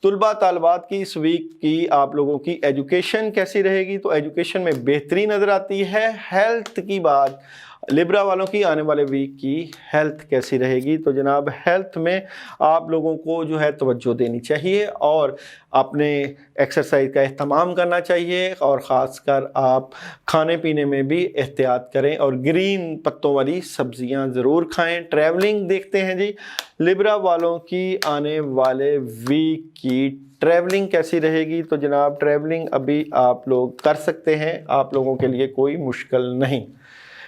तुलबा तालबात की इस वीक की आप लोगों की एजुकेशन कैसी रहेगी? तो एजुकेशन में बेहतरी नजर आती है। हेल्थ की बात, लिब्रा वालों की आने वाले वीक की हेल्थ कैसी रहेगी? तो जनाब हेल्थ में आप लोगों को जो है तवज्जो देनी चाहिए और अपने एक्सरसाइज का एहतमाम करना चाहिए और ख़ासकर आप खाने पीने में भी एहतियात करें और ग्रीन पत्तों वाली सब्जियां ज़रूर खाएं। ट्रैवलिंग देखते हैं जी लिब्रा वालों की आने वाले वीक की ट्रैवलिंग कैसी रहेगी? तो जनाब ट्रैवलिंग अभी आप लोग कर सकते हैं, आप लोगों के लिए कोई मुश्किल नहीं।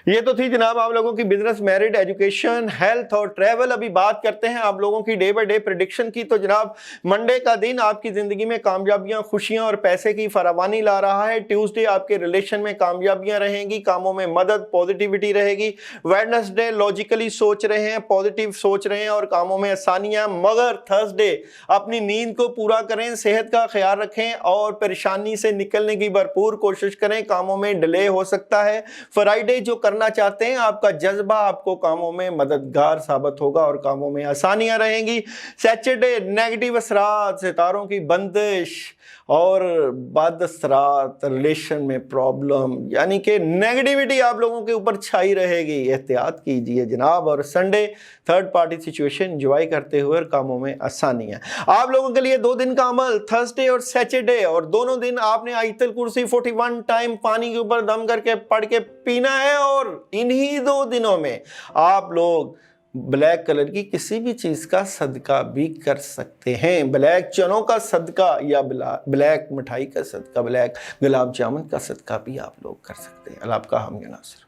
ये तो थी जनाब आप लोगों की बिजनेस, मैरिड, एजुकेशन, हेल्थ और ट्रैवल। अभी बात करते हैं आप लोगों की डे बाय डे प्रेडिक्शन की। तो जनाब मंडे का दिन आपकी जिंदगी में कामयाबियां, खुशियां और पैसे की फरावानी ला रहा है। ट्यूसडे आपके रिलेशन में कामयाबियां रहेंगी, कामों में मदद, पॉजिटिविटी रहेगी। वेडनेसडे लॉजिकली सोच रहे हैं, पॉजिटिव सोच रहे हैं और कामों में आसानियां। मगर थर्सडे अपनी नींद को पूरा करें, सेहत का ख्याल रखें और परेशानी से निकलने की भरपूर कोशिश करें, कामों में डिले हो सकता है। फ्राइडे जो करना चाहते हैं आपका जज्बा आपको कामों में मददगार साबित होगा और कामों में आसानियां रहेंगी। सैटरडे नेगेटिव असरात, सितारों की बंदिश और बद असरात, रिलेशन में प्रॉब्लम, यानी कि नेगेटिविटी आप लोगों के ऊपर छाई रहेगी, एहतियात कीजिए जनाब। और Sunday third party situation enjoy करते हुए कामों में आसानियां। आप लोगों के लिए 2 दिन का अमल थर्सडे और सैटरडे, और दोनों दिन आपने आयतल कुर्सी 41 टाइम पानी के ऊपर दम करके पढ़ के पीना है। और इन्हीं 2 दिनों में आप लोग ब्लैक कलर की किसी भी चीज का सदका भी कर सकते हैं। ब्लैक चनों का सदका या ब्लैक मिठाई का सदका, ब्लैक गुलाब जामुन का सदका भी आप लोग कर सकते हैं। अल्लाह आपका हम नासिर।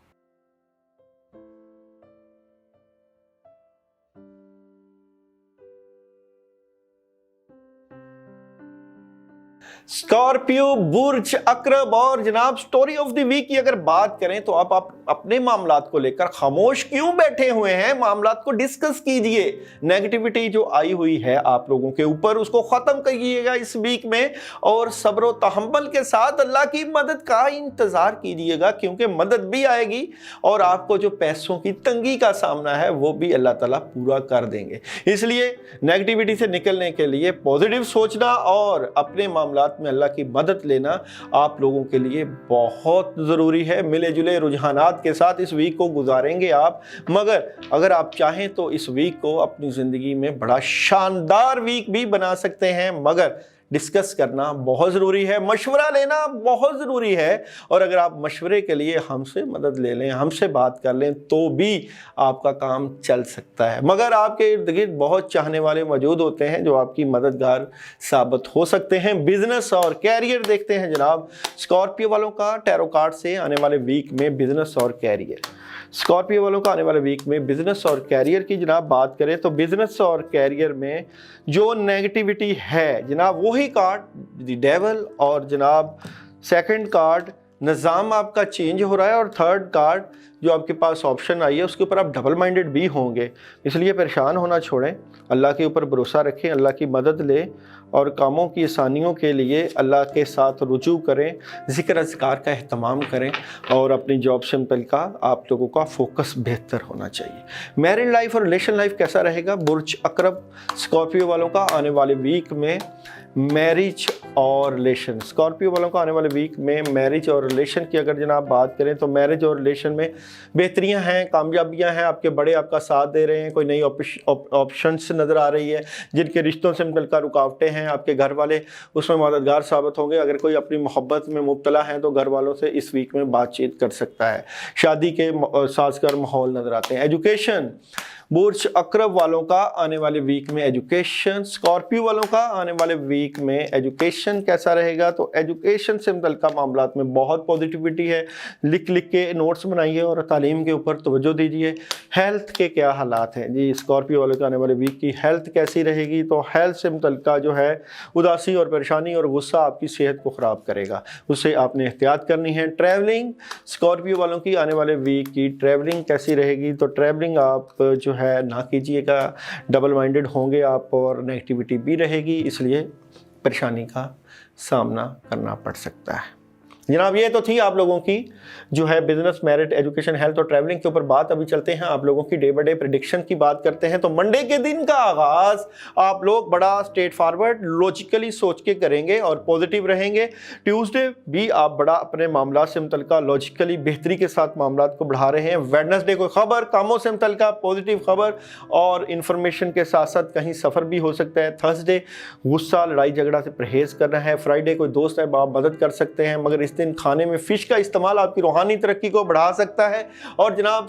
स्कॉर्पियो, बुर्ज अकरब और जनाब स्टोरी ऑफ द वीक की अगर बात करें तो आप अपने मामलात को लेकर खामोश क्यों बैठे हुए हैं? मामलात को डिस्कस कीजिए। नेगेटिविटी जो आई हुई है आप लोगों के ऊपर उसको खत्म करिएगा इस वीक में और सब्र व तहम्मुल के साथ अल्लाह की मदद का इंतजार कीजिएगा, क्योंकि मदद भी आएगी और आपको जो पैसों की तंगी का सामना है वो भी अल्लाह ताला पूरा कर देंगे। इसलिए नेगेटिविटी से निकलने के लिए पॉजिटिव सोचना और अपने मामलात में अल्लाह की मदद लेना आप लोगों के लिए बहुत ज़रूरी है। मिले जुले रुझानात के साथ इस वीक को गुजारेंगे आप, मगर अगर आप चाहें तो इस वीक को अपनी ज़िंदगी में बड़ा शानदार वीक भी बना सकते हैं। मगर डिस्कस करना बहुत ज़रूरी है, मशवरा लेना बहुत ज़रूरी है। और अगर आप मशवरे के लिए हमसे मदद ले लें, हमसे बात कर लें तो भी आपका काम चल सकता है। मगर आपके इर्द गिर्द बहुत चाहने वाले मौजूद होते हैं जो आपकी मददगार साबित हो सकते हैं। बिजनेस और कैरियर देखते हैं जनाब स्कॉर्पियो वालों का टैरो कार्ड से आने वाले वीक में बिजनेस और कैरियर। स्कॉर्पियो वालों का आने वाले वीक में बिजनेस और कैरियर की जनाब बात करें तो बिजनेस और कैरियर में जो नेगेटिविटी है जनाब वही कार्ड द डेविल और जनाब सेकंड कार्ड निज़ाम आपका चेंज हो रहा है और थर्ड कार्ड जो आपके पास ऑप्शन आई है उसके ऊपर आप डबल माइंडेड भी होंगे। इसलिए परेशान होना छोड़ें, अल्लाह के ऊपर भरोसा रखें, अल्लाह की मदद लें और कामों की आसानियों के लिए अल्लाह के साथ रुजू करें, ज़िक्र अज़कार का अहतमाम करें और अपनी जॉब से मुतल्लिका आप लोगों का फोकस बेहतर होना चाहिए। मैरिड लाइफ और रिलेशन लाइफ कैसा रहेगा? बुर्ज अकरब स्कॉर्पियो वालों का आने वाले वीक में मैरिज और रिलेशन, स्कॉर्पियो वालों को आने वाले वीक में मैरिज और रिलेशन की अगर जनाब बात करें तो मैरिज और रिलेशन में बेहतरियां हैं, कामयाबियां हैं, आपके बड़े आपका साथ दे रहे हैं, कोई नई ऑप्शंस नज़र आ रही है, जिनके रिश्तों से मुतल्लिका रुकावटें हैं आपके घर वाले उसमें मददगार साबित होंगे। अगर कोई अपनी मोहब्बत में मुब्तला है तो घर वालों से इस वीक में बातचीत कर सकता है, शादी के साजगार माहौल नज़र आते हैं। एजुकेशन, बुर्ज अकरब वालों का आने वाले वीक में एजुकेशन, स्कॉर्पियो वालों का आने वाले वीक में एजुकेशन कैसा रहेगा? तो एजुकेशन से मुतल्लिका मामलात में बहुत पॉजिटिविटी है, लिख लिख के नोट्स बनाइए और तालीम के ऊपर तवज्जो दीजिए। हेल्थ के क्या हालात हैं जी? स्कॉर्पियो वालों के आने वाले वीक की हेल्थ कैसी रहेगी? तो हेल्थ से मुतल्लिका जो है उदासी और परेशानी और गुस्सा आपकी सेहत को ख़राब करेगा, उससे आपने एहतियात करनी है। ट्रैवलिंग, स्कॉर्पियो वालों की आने वाले वीक की ट्रैवलिंग कैसी रहेगी? तो ट्रैवलिंग आप जो है ना कीजिएगा, डबल माइंडेड होंगे आप और नेगेटिविटी भी रहेगी, इसलिए परेशानी का सामना करना पड़ सकता है। जनाब ये तो थी आप लोगों की जो है बिजनेस, मैरिट, एजुकेशन, हेल्थ और ट्रैवलिंग के ऊपर बात। अभी चलते हैं आप लोगों की डे बाय डे प्रेडिक्शन की बात करते हैं। तो मंडे के दिन का आगाज आप लोग बड़ा स्ट्रेट फॉरवर्ड लॉजिकली सोच के करेंगे और पॉजिटिव रहेंगे। ट्यूसडे भी आप बड़ा अपने मामला से मुतल्लिका लॉजिकली बेहतरी के साथ मामला को बढ़ा रहे हैं। वेडनेसडे कोई खबर, कामों से मुतल्लिका पॉजिटिव खबर और इंफॉर्मेशन के साथ साथ कहीं सफ़र भी हो सकता है। थर्सडे गुस्सा, लड़ाई झगड़ा से परहेज करना है। फ्राइडे कोई दोस्त है आप मदद कर सकते हैं, मगर इस दिन खाने में फिश का इस्तेमाल आपकी रूहानी तरक्की को बढ़ा सकता है। और जनाब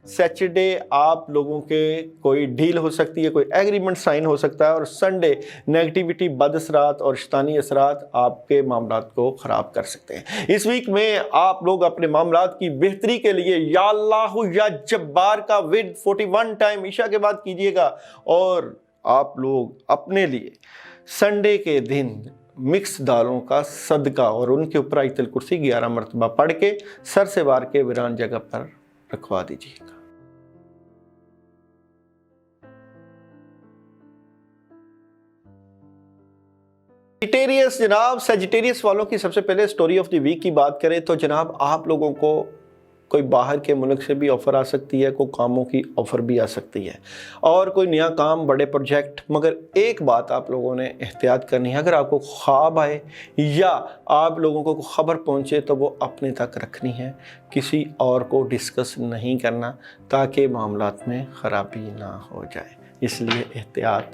सैटरडे आप लोगों के कोई डील हो सकती है, कोई एग्रीमेंट साइन हो सकता है। और संडे नेगेटिविटी, बद असरात और शैतानी असरात आपके मामलात को ख़राब कर सकते हैं। इस वीक में आप लोग अपने मामलात की बेहतरी के लिए या अल्लाहु या जब्बार का विर्द 41 टाइम ईशा के बाद कीजिएगा। और आप लोग अपने लिए संडे के दिन मिक्स दालों का सदका और उनके ऊपर आयतुल कुर्सी 11 मरतबा पढ़ के सर से वार के वीरान जगह पर रखवा दीजिएगा। सजिटेरियस, जनाब सजिटेरियस वालों की सबसे पहले स्टोरी ऑफ द वीक की बात करें तो जनाब आप लोगों को कोई बाहर के मुल्क से भी ऑफ़र आ सकती है, कोई कामों की ऑफ़र भी आ सकती है और कोई नया काम, बड़े प्रोजेक्ट। मगर एक बात आप लोगों ने एहतियात करनी है, अगर आपको ख्वाब आए या आप लोगों को खबर पहुंचे तो वो अपने तक रखनी है, किसी और को डिस्कस नहीं करना ताकि मामलात में ख़राबी ना हो जाए। इसलिए एहतियात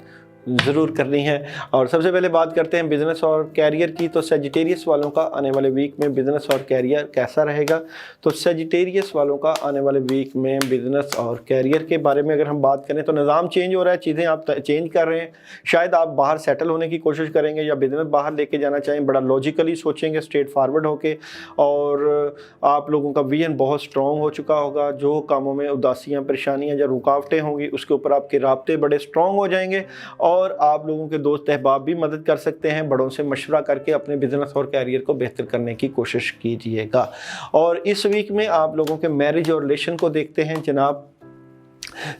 ज़रूर करनी है। और सबसे पहले बात करते हैं बिज़नेस और कैरियर की। तो सजिटेरियस वालों का आने वाले वीक में बिज़नेस और कैरियर कैसा रहेगा? तो सजिटेरियस वालों का आने वाले वीक में बिज़नेस और कैरियर के बारे में अगर हम बात करें तो निज़ाम चेंज हो रहा है, चीज़ें आप चेंज कर रहे हैं। शायद आप बाहर सेटल होने की कोशिश करेंगे या बिज़नेस बाहर लेके जाना चाहें, बड़ा लॉजिकली सोचेंगे, स्ट्रेट फारवर्ड होके। और आप लोगों का विजन बहुत स्ट्रॉन्ग हो चुका होगा। जो कामों में उदासियाँ, परेशानियाँ या रुकावटें होंगी उसके ऊपर आपके राब्ते बड़े स्ट्रॉन्ग हो जाएंगे। और आप लोगों के दोस्त अहबाब भी मदद कर सकते हैं। बड़ों से मशवरा करके अपने बिजनेस और कैरियर को बेहतर करने की कोशिश कीजिएगा। और इस वीक में आप लोगों के मैरिज और रिलेशन को देखते हैं जनाब।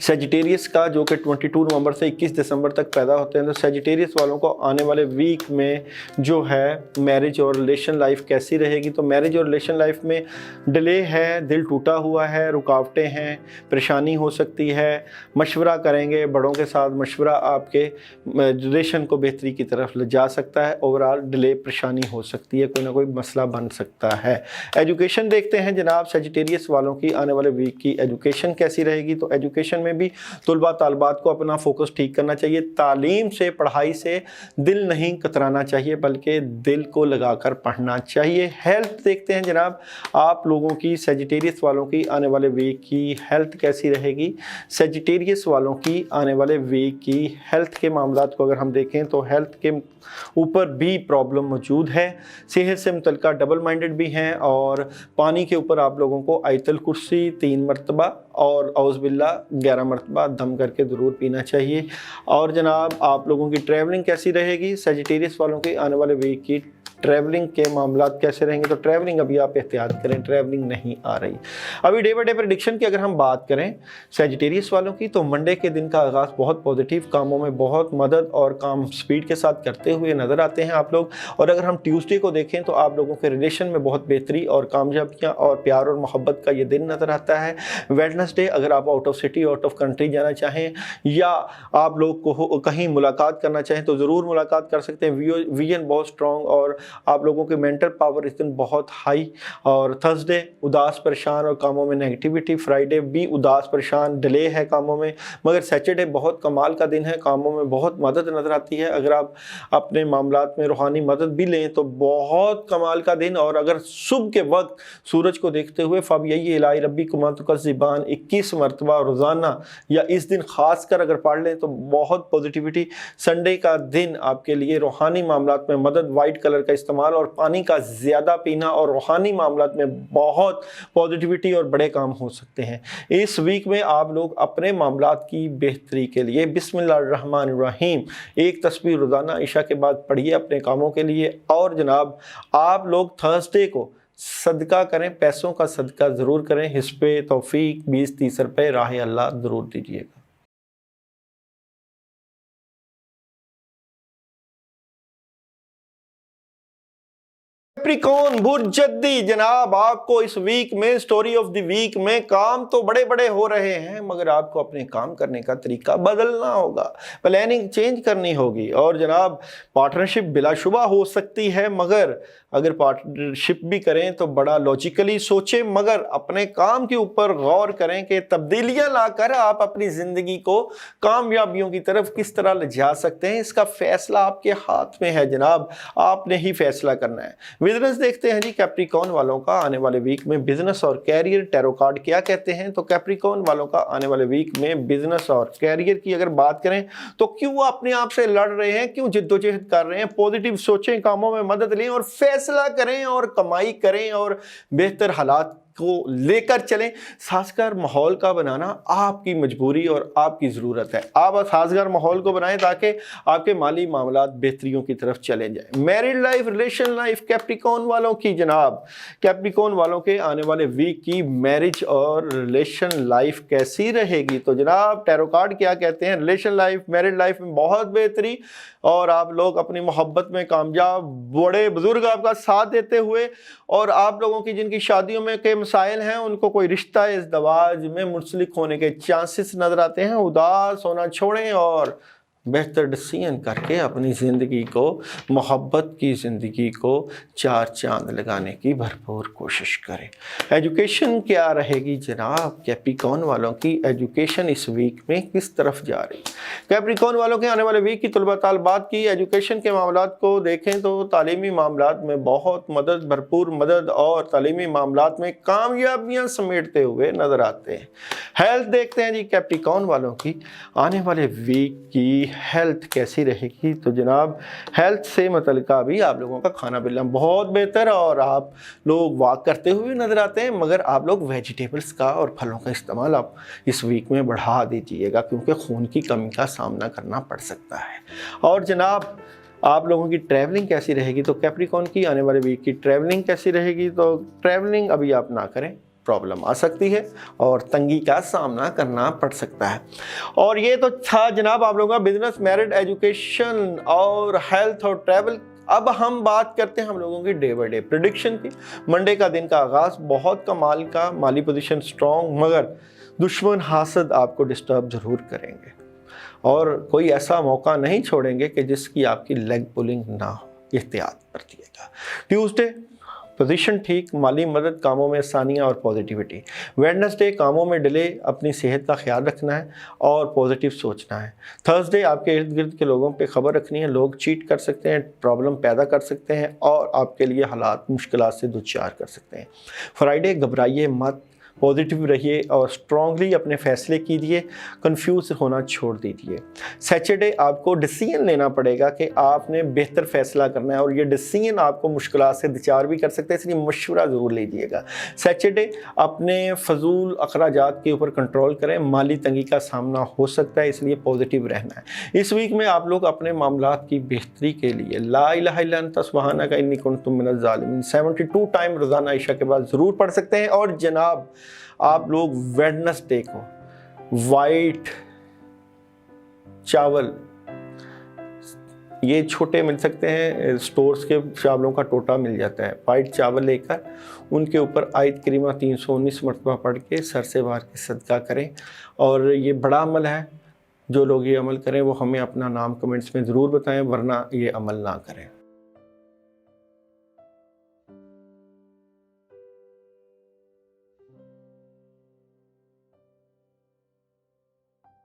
सजिटेरियस का जो कि 22 नवंबर से 21 दिसंबर तक पैदा होते हैं, तो सजिटेरियस वालों को आने वाले वीक में जो है मैरिज और रिलेशन लाइफ कैसी रहेगी? तो मैरिज और रिलेशन लाइफ में डिले है, दिल टूटा हुआ है, रुकावटें हैं, परेशानी हो सकती है। मशवरा करेंगे, बड़ों के साथ मशवरा आपके रिलेशन को बेहतरी की तरफ ले जा सकता है। ओवरऑल डिले, परेशानी हो सकती है, कोई ना कोई मसला बन सकता है। एजुकेशन देखते हैं जनाब, सजिटेरियस वालों की आने वाले वीक की एजुकेशन कैसी रहेगी? तो एजुकेशन में भी तुलबा तालबात को अपना फोकस ठीक करना चाहिए। तालीम से, पढ़ाई से दिल नहीं कतराना चाहिए, बल्कि दिल को लगाकर पढ़ना चाहिए। हेल्थ देखते हैं जनाब, आप लोगों की सजिटेरियस वालों की आने वाले वीक की हेल्थ कैसी रहेगी? सजिटेरियस वालों की आने वाले वीक की हेल्थ के मामलात को अगर हम देखें तो हेल्थ के ऊपर भी प्रॉब्लम मौजूद है। सेहत से मुतल्लिका डबल माइंडेड भी हैं। और पानी के ऊपर आप लोगों को आयतुल कुर्सी 3 मरतबा और औज़ बिल्लाह 11 मरतबा दम करके ज़रूर पीना चाहिए। और जनाब आप लोगों की ट्रैवलिंग कैसी रहेगी? सजिटेरियस वालों की आने वाले वीक की ट्रैवलिंग के मामलात कैसे रहेंगे, तो ट्रैवलिंग अभी आप एहतियात करें, ट्रैवलिंग नहीं आ रही। अभी डे बाई डे प्रेडिक्शन की अगर हम बात करें सैजिटेरियस वालों की, तो मंडे के दिन का आगाज़ बहुत पॉजिटिव, कामों में बहुत मदद और काम स्पीड के साथ करते हुए नज़र आते हैं आप लोग। और अगर हम ट्यूसडे को देखें तो आप लोगों के रिलेशन में बहुत बेहतरी और कामयाबियाँ और प्यार और मोहब्बत का ये दिन नज़र आता है। वेडनेसडे अगर आप out of city, out of country जाना चाहें या आप लोग को कहीं मुलाकात करना चाहें तो ज़रूर मुलाकात कर सकते हैं। विजन बहुत स्ट्रॉन्ग और आप लोगों की मेंटल पावर इस दिन बहुत हाई। और थर्सडे उदास परेशान और कामों में नेगेटिविटी। फ्राइडे भी उदास परेशान, डिले है कामों में। मगर सैटरडे बहुत कमाल का दिन है, कामों में बहुत मदद नज़र आती है। अगर आप अपने मामलात में रूहानी मदद भी लें तो बहुत कमाल का दिन। और अगर सुबह के वक्त सूरज को देखते हुए फ़ब यही इलाही रब्बी कुमात का ज़िबान 21 मरतबा रोज़ाना या इस दिन ख़ास कर अगर पढ़ लें तो बहुत पॉजिटिविटी। संडे का दिन आपके लिए रूहानी मामलात में मदद, वाइट कलर का इस्तेमाल और पानी का ज़्यादा पीना और रूहानी मामलात में बहुत पॉजिटिविटी और बड़े काम हो सकते हैं। इस वीक में आप लोग अपने मामलात की बेहतरी के लिए बिस्मिल्लाहिर्रहमानिर्रहीम एक तस्बीह रोज़ाना इशा के बाद पढ़िए अपने कामों के लिए। और जनाब आप लोग थर्सडे को सदका करें, पैसों का सदका ज़रूर करें। हिस्बे तौफीक 20-30 रुपये राह अल्लाह ज़रूर दीजिएगा। कैप्रिकॉर्न बुर्जद्दी जनाब, आपको इस वीक में, स्टोरी ऑफ द वीक में, काम तो बड़े बड़े हो रहे हैं मगर आपको अपने काम करने का तरीका बदलना होगा, प्लानिंग चेंज करनी होगी। और जनाब पार्टनरशिप बिलाशुबा हो सकती है मगर अगर पार्टनरशिप भी करें तो बड़ा लॉजिकली सोचें, मगर अपने काम के ऊपर गौर करें कि तब्दीलियां लाकर आप अपनी ज़िंदगी को कामयाबियों की तरफ किस तरह ले जा सकते हैं। इसका फैसला आपके हाथ में है जनाब, आपने ही फैसला करना है। बिजनेस देखते हैं जी कैप्रिकॉर्न वालों का आने वाले वीक में बिजनेस और कैरियर, टैरो कार्ड क्या कहते हैं। तो कैप्रिकॉर्न वालों का आने वाले वीक में बिजनेस और कैरियर की अगर बात करें तो क्यों अपने आप से लड़ रहे हैं, क्यों जिद्दोजहद कर रहे हैं, पॉजिटिव सोचें, कामों में मदद लें और फैसला करें और कमाई करें और बेहतर हालात को लेकर चलें। साजगार माहौल का बनाना आपकी मजबूरी और आपकी ज़रूरत है। आप साजगार माहौल को बनाएं ताकि आपके माली मामलात बेहतरियों की तरफ चले जाएं। Married life, relation life Capricorn वालों की जनाब, कैप्रिकॉर्न वालों के आने वाले वीक की मैरिज और रिलेशन लाइफ कैसी रहेगी। तो जनाब टैरो कार्ड क्या कहते हैं, रिलेशन लाइफ, मैरिड लाइफ में बहुत बेहतरी और आप लोग अपनी मोहब्बत में कामयाब, बड़े बुजुर्ग आपका साथ देते हुए और आप लोगों की जिनकी शादियों में के मसाइल हैं उनको कोई रिश्ता इज़्दवाज में मुंसलिक होने के चांसेस नज़र आते हैं। उदास होना छोड़ें और बेहतर डिसीजन करके अपनी ज़िंदगी को, मोहब्बत की ज़िंदगी को चार चांद लगाने की भरपूर कोशिश करें। एजुकेशन क्या रहेगी जनाब, कैप्रिकॉर्न वालों की एजुकेशन इस वीक में किस तरफ जा रही। कैप्रिकॉर्न वालों के आने वाले वीक की तलबा तालिबात की एजुकेशन के मामलात को देखें तो तालीमी मामलात में बहुत मदद, भरपूर मदद और तालीमी मामलात में कामयाबियाँ समेटते हुए नज़र आते हैं। हेल्थ देखते हैं जी कैप्रिकॉर्न वालों की आने वाले वीक की हेल्थ कैसी रहेगी। तो जनाब हेल्थ से मुतल्लिका भी आप लोगों का खाना पीना बहुत बेहतर और आप लोग वॉक करते हुए नज़र आते हैं, मगर आप लोग वेजिटेबल्स का और फलों का इस्तेमाल आप इस वीक में बढ़ा दीजिएगा क्योंकि खून की कमी का सामना करना पड़ सकता है। और जनाब आप लोगों की ट्रैवलिंग कैसी रहेगी। तो कैप्रिकॉर्न की आने वाले वीक की ट्रैवलिंग कैसी रहेगी। तो ट्रैवलिंग अभी आप ना करें, प्रॉब्लम आ सकती है और तंगी का सामना करना पड़ सकता है। और ये तो था जनाब आप लोगों का बिजनेस, मैरिड, एजुकेशन और हेल्थ और ट्रैवल। अब हम बात करते हैं हम लोगों की डे बाई डे प्रेडिक्शन की। मंडे का दिन का आगाज़ बहुत कमाल का, माली पोजीशन स्ट्रॉन्ग, मगर दुश्मन हासद आपको डिस्टर्ब ज़रूर करेंगे और कोई ऐसा मौका नहीं छोड़ेंगे कि जिसकी आपकी लेग पुलिंग ना हो, एहतियात बरतिएगा। ट्यूसडे पोजीशन ठीक, माली मदद, कामों में आसानियाँ और पॉजिटिविटी। वेडनेसडे कामों में डिले, अपनी सेहत का ख्याल रखना है और पॉजिटिव सोचना है। थर्सडे आपके इर्द गिर्द के लोगों पे खबर रखनी है, लोग चीट कर सकते हैं, प्रॉब्लम पैदा कर सकते हैं और आपके लिए हालात मुश्किलात से दो चार कर सकते हैं। फ्राइडे घबराइए मत, पॉजिटिव रहिए और स्ट्रांगली अपने फैसले कीजिए, कंफ्यूज होना छोड़ दीजिए। सैटरडे आपको डिसीजन लेना पड़ेगा कि आपने बेहतर फैसला करना है, और ये डिसीजन आपको मुश्किलात से दचार भी कर सकते हैं, इसलिए मशवरा ज़रूर लीजिएगा। सैटरडे अपने फजूल अखराजात के ऊपर कंट्रोल करें, माली तंगी का सामना हो सकता है, इसलिए पॉजिटिव रहना है। इस वीक में आप लोग अपने मामलात की बेहतरी के लिए ला इलाहा इल्ला अंता सुब्हानका इन्नी कुन्तु मिनज़ ज़ालिमीन 72 टाइम रोज़ाना ईशा के बाद ज़रूर पढ़ सकते हैं। और जनाब आप लोग वेडनेसडे को वाइट चावल, ये छोटे मिल सकते हैं, स्टोर्स के चावलों का टोटा मिल जाता है, वाइट चावल लेकर उनके ऊपर आयत करीमा 319 मरतबा पढ़ के सर से बाहर के सदका करें। और ये बड़ा अमल है, जो लोग ये अमल करें वो हमें अपना नाम कमेंट्स में ज़रूर बताएं, वरना ये अमल ना करें।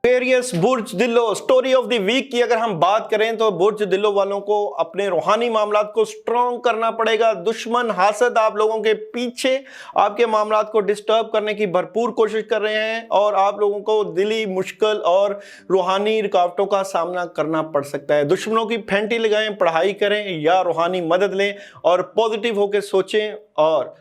एक्वेरियस बुर्ज दिलो, स्टोरी ऑफ द वीक की अगर हम बात करें तो बुर्ज दिलो वालों को अपने रूहानी मामलात को स्ट्रॉन्ग करना पड़ेगा। दुश्मन हासद आप लोगों के पीछे आपके मामलात को डिस्टर्ब करने की भरपूर कोशिश कर रहे हैं, और आप लोगों को दिली मुश्किल और रूहानी रुकावटों का सामना करना पड़ सकता है। दुश्मनों की फेंटी लगाएं, पढ़ाई करें या रूहानी मदद लें, और पॉजिटिव होकर सोचें और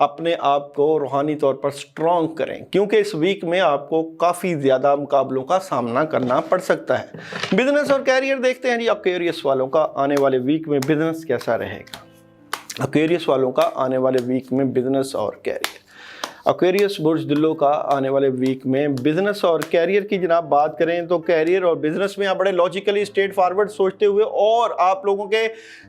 अपने आप को रूहानी तौर पर स्ट्रॉन्ग करें, क्योंकि इस वीक में आपको काफ़ी ज़्यादा मुकाबलों का सामना करना पड़ सकता है। बिजनेस और कैरियर देखते हैं जी, एक्वेरियस वालों का आने वाले वीक में बिजनेस कैसा रहेगा। एक्वेरियस वालों का आने वाले वीक में बिजनेस और कैरियर, एक्वेरियस बुर्ज दिलो का आने वाले वीक में बिजनेस और कैरियर की जनाब बात करें तो कैरियर और बिजनेस में आप बड़े लॉजिकली स्ट्रेट फॉरवर्ड सोचते हुए, और आप लोगों के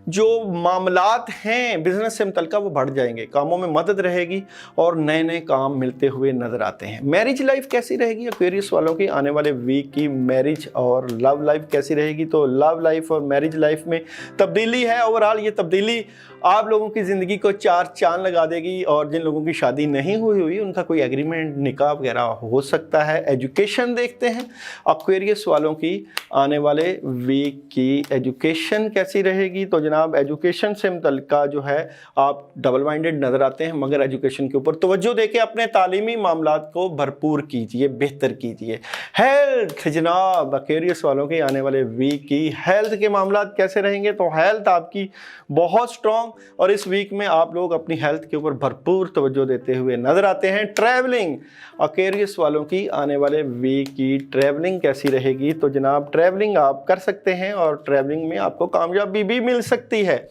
जो मामलात हैं बिजनेस से मुतल्लिका वो बढ़ जाएंगे, कामों में मदद रहेगी और नए नए काम मिलते हुए नजर आते हैं। मैरिज लाइफ कैसी रहेगी एक्वेरियस वालों की आने वाले वीक की, मैरिज और लव लाइफ कैसी रहेगी, तो लव लाइफ और मैरिज लाइफ में तब्दीली है। ओवरऑल ये तब्दीली आप लोगों की ज़िंदगी को चार चांद लगा देगी, और जिन लोगों की शादी नहीं हुई उनका कोई एग्रीमेंट निकाह वगैरह हो सकता है। एजुकेशन देखते हैं एक्वेरियस वालों की आने वाले वीक की एजुकेशन कैसी रहेगी, तो जनाब एजुकेशन से मुतल्लिका जो है आप डबल माइंडेड नज़र आते हैं, मगर एजुकेशन के ऊपर तवज्जो देके अपने तालीमी मामलात को भरपूर कीजिए, बेहतर कीजिए। हेल्थ जनाब एक्वेरियस वालों के आने वाले वीक की हेल्थ के मामलात कैसे रहेंगे, तो हेल्थ आपकी बहुत स्ट्रॉन्ग, और इस वीक में आप लोग अपनी हेल्थ के ऊपर भरपूर तवज्जो देते हुए नजर आते हैं। ट्रैवलिंग एक्वेरियस वालों की आने वाले वीक की ट्रैवलिंग कैसी रहेगी, तो जनाब ट्रैवलिंग आप कर सकते हैं और ट्रैवलिंग में आपको कामयाबी भी मिल सकती है।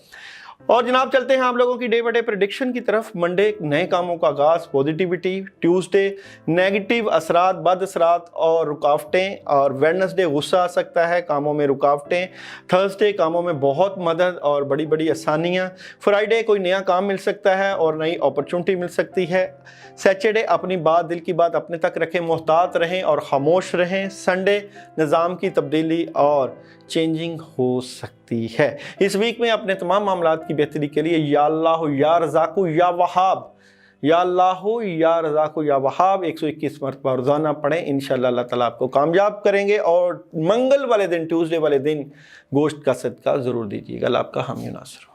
और जनाब चलते हैं आप लोगों की डे बाय डे प्रेडिक्शन की तरफ। मंडे नए कामों का आगाज, पॉजिटिविटी। ट्यूसडे नेगेटिव असरात, बद असरात और रुकावटें, और वेडनेसडे गुस्सा आ सकता है, कामों में रुकावटें। थर्सडे कामों में बहुत मदद और बड़ी बड़ी आसानियाँ। फ्राइडे कोई नया काम मिल सकता है और नई अपॉर्चुनिटी मिल सकती है। सैटरडे अपनी बात, दिल की बात अपने तक रखें, मोहतात रहें और खामोश रहें। संडे निज़ाम की तब्दीली और चेंजिंग हो सकती है। इस वीक में अपने तमाम मामलात की बेहतरी के लिए या अल्लाह या रज़ाकु या वहाब, या अल्लाह या रज़ाकु या वहाब 121 मरतबा रोज़ाना पढ़ें। इंशाअल्लाह अल्लाह ताला आपको कामयाब करेंगे। और मंगल वाले दिन, ट्यूसडे वाले दिन गोश्त का सदका ज़रूर दीजिएगा। अल्लाह आपका हामी नासिर हो।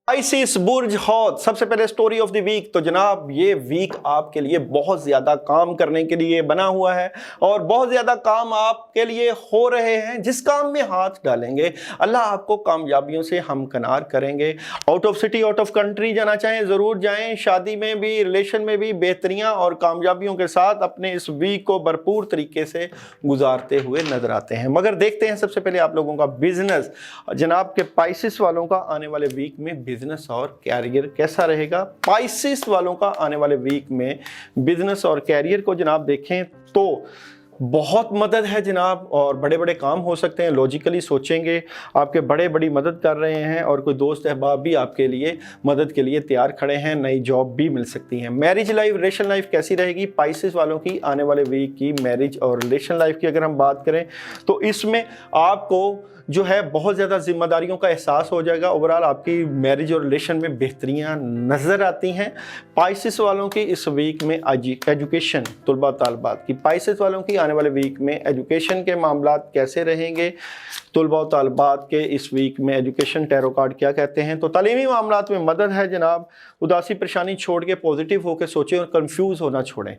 आइसिस बुर्ज हौत, सबसे पहले स्टोरी ऑफ द वीक, तो जनाब ये वीक आपके लिए बहुत ज़्यादा काम करने के लिए बना हुआ है, और बहुत ज़्यादा काम आपके लिए हो रहे हैं। जिस काम में हाथ डालेंगे अल्लाह आपको कामयाबियों से हमकनार करेंगे। Out of city, out of country जाना चाहें ज़रूर जाएं। शादी में भी, रिलेशन में भी बेहतरियाँ और कामयाबियों के साथ अपने इस वीक को भरपूर तरीके से गुजारते हुए नजर आते हैं। मगर देखते हैं सबसे पहले आप लोगों का बिजनेस। जनाब के पाइसिस वालों का आने वाले वीक में बिजनेस और कैरियर कैसा रहेगा। पाइसिस वालों का आने वाले वीक में बिजनेस और कैरियर को जनाब देखें तो बहुत मदद है जनाब, और बड़े बड़े काम हो सकते हैं। लॉजिकली सोचेंगे, आपके बड़े बड़ी मदद कर रहे हैं, और कोई दोस्त अहबाब भी आपके लिए मदद के लिए तैयार खड़े हैं। नई जॉब भी मिल सकती है। मैरिज लाइफ, रिलेशन लाइफ कैसी रहेगी। पाइसिस वालों की आने वाले वीक की मैरिज और रिलेशन लाइफ की अगर हम बात करें तो इसमें आपको जो है बहुत ज़्यादा जिम्मेदारियों का एहसास हो जाएगा। ओवरऑल आपकी मैरिज और रिलेशन में बेहतरियाँ नज़र आती हैं। पाइसेस वालों की इस वीक में एजुकेशन, तलबा तालबात की पाइसेस वालों की आने वाले वीक में एजुकेशन के मामलात कैसे रहेंगे, तलबा तालबात के इस वीक में एजुकेशन टैरो कार्ड क्या कहते हैं। तो तालीमी मामलात में मदद है जनाब, उदासी परेशानी छोड़ के पॉजिटिव होकर सोचें और कंफ्यूज होना छोड़ें।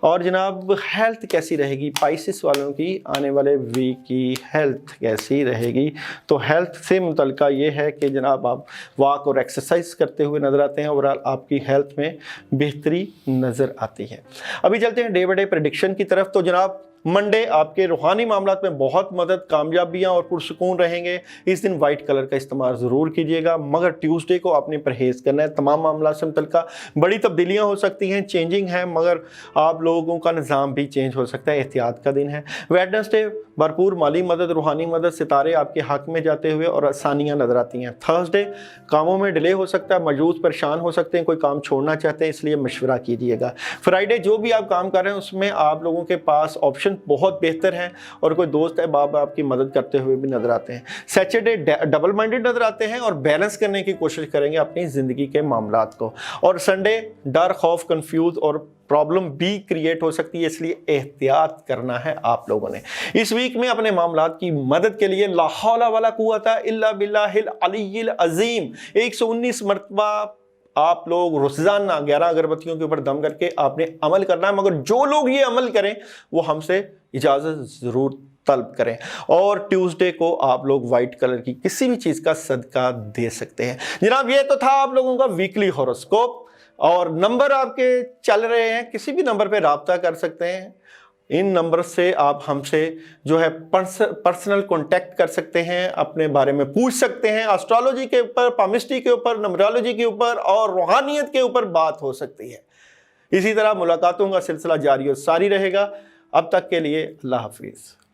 और जनाब हेल्थ कैसी रहेगी, पाइसेस वालों की आने वाले वीक की हेल्थ कैसी रहेगी। तो हेल्थ से मुतल्लिका ये है कि जनाब आप वॉक और एक्सरसाइज करते हुए नज़र आते हैं, ओवरऑल आपकी हेल्थ में बेहतरी नज़र आती है। अभी चलते हैं डे बाय डे प्रेडिक्शन की तरफ। तो जनाब मंडे आपके रूहानी मामलात में बहुत मदद, कामयाबियां और पुरसुकून रहेंगे। इस दिन वाइट कलर का इस्तेमाल ज़रूर कीजिएगा, मगर ट्यूसडे को आपने परहेज़ करना है। तमाम मामला से मुतल्लिका बड़ी तब्दीलियां हो सकती हैं, चेंजिंग है, मगर आप लोगों का निज़ाम भी चेंज हो सकता है, एहतियात का दिन है। वेडनेसडे भरपूर माली मदद, रूहानी मदद, सितारे आपके हक में जाते हुए और आसानियाँ नज़र आती हैं। थर्सडे कामों में डिले हो सकता है, मजबूत परेशान हो सकते हैं, कोई काम छोड़ना चाहते हैं, इसलिए मशवरा कीजिएगा। फ्राइडे जो भी आप काम कर रहे हैं उसमें आप लोगों के पास ऑप्शन बहुत बेहतर है और कोई दोस्त है बाप आपकी मदद करते हुए भी नजर आते हैं। सैटरडे डबल माइंडेड नजर आते हैं और बैलेंस करने की कोशिश करेंगे अपनी जिंदगी के मामलात को। और संडे डर, खौफ, कंफ्यूज और प्रॉब्लम भी क्रिएट हो सकती है, इसलिए एहतियात करना है आप लोगों ने। इस वीक में अपने मामलात की मदद के लिए ला हौला वला कुव्वता इल्ला बिल्लाहिल अलीय्यिल अज़ीम 119 मरतबा आप लोग रोजाना 11 अगरबत्तियों के ऊपर दम करके आपने अमल करना है। मगर जो लोग ये अमल करें वो हमसे इजाजत जरूर तलब करें। और ट्यूसडे को आप लोग वाइट कलर की किसी भी चीज का सदका दे सकते हैं। जनाब ये तो था आप लोगों का वीकली हॉरोस्कोप, और नंबर आपके चल रहे हैं, किसी भी नंबर पे राब्ता कर सकते हैं। इन नंबर से आप हमसे जो है पर्सनल कांटेक्ट कर सकते हैं, अपने बारे में पूछ सकते हैं। एस्ट्रोलॉजी के ऊपर, पामिस्ट्री के ऊपर, न्यूमरोलॉजी के ऊपर और रूहानियत के ऊपर बात हो सकती है। इसी तरह मुलाकातों का सिलसिला जारी और सारी रहेगा। अब तक के लिए अल्लाह हाफिज़।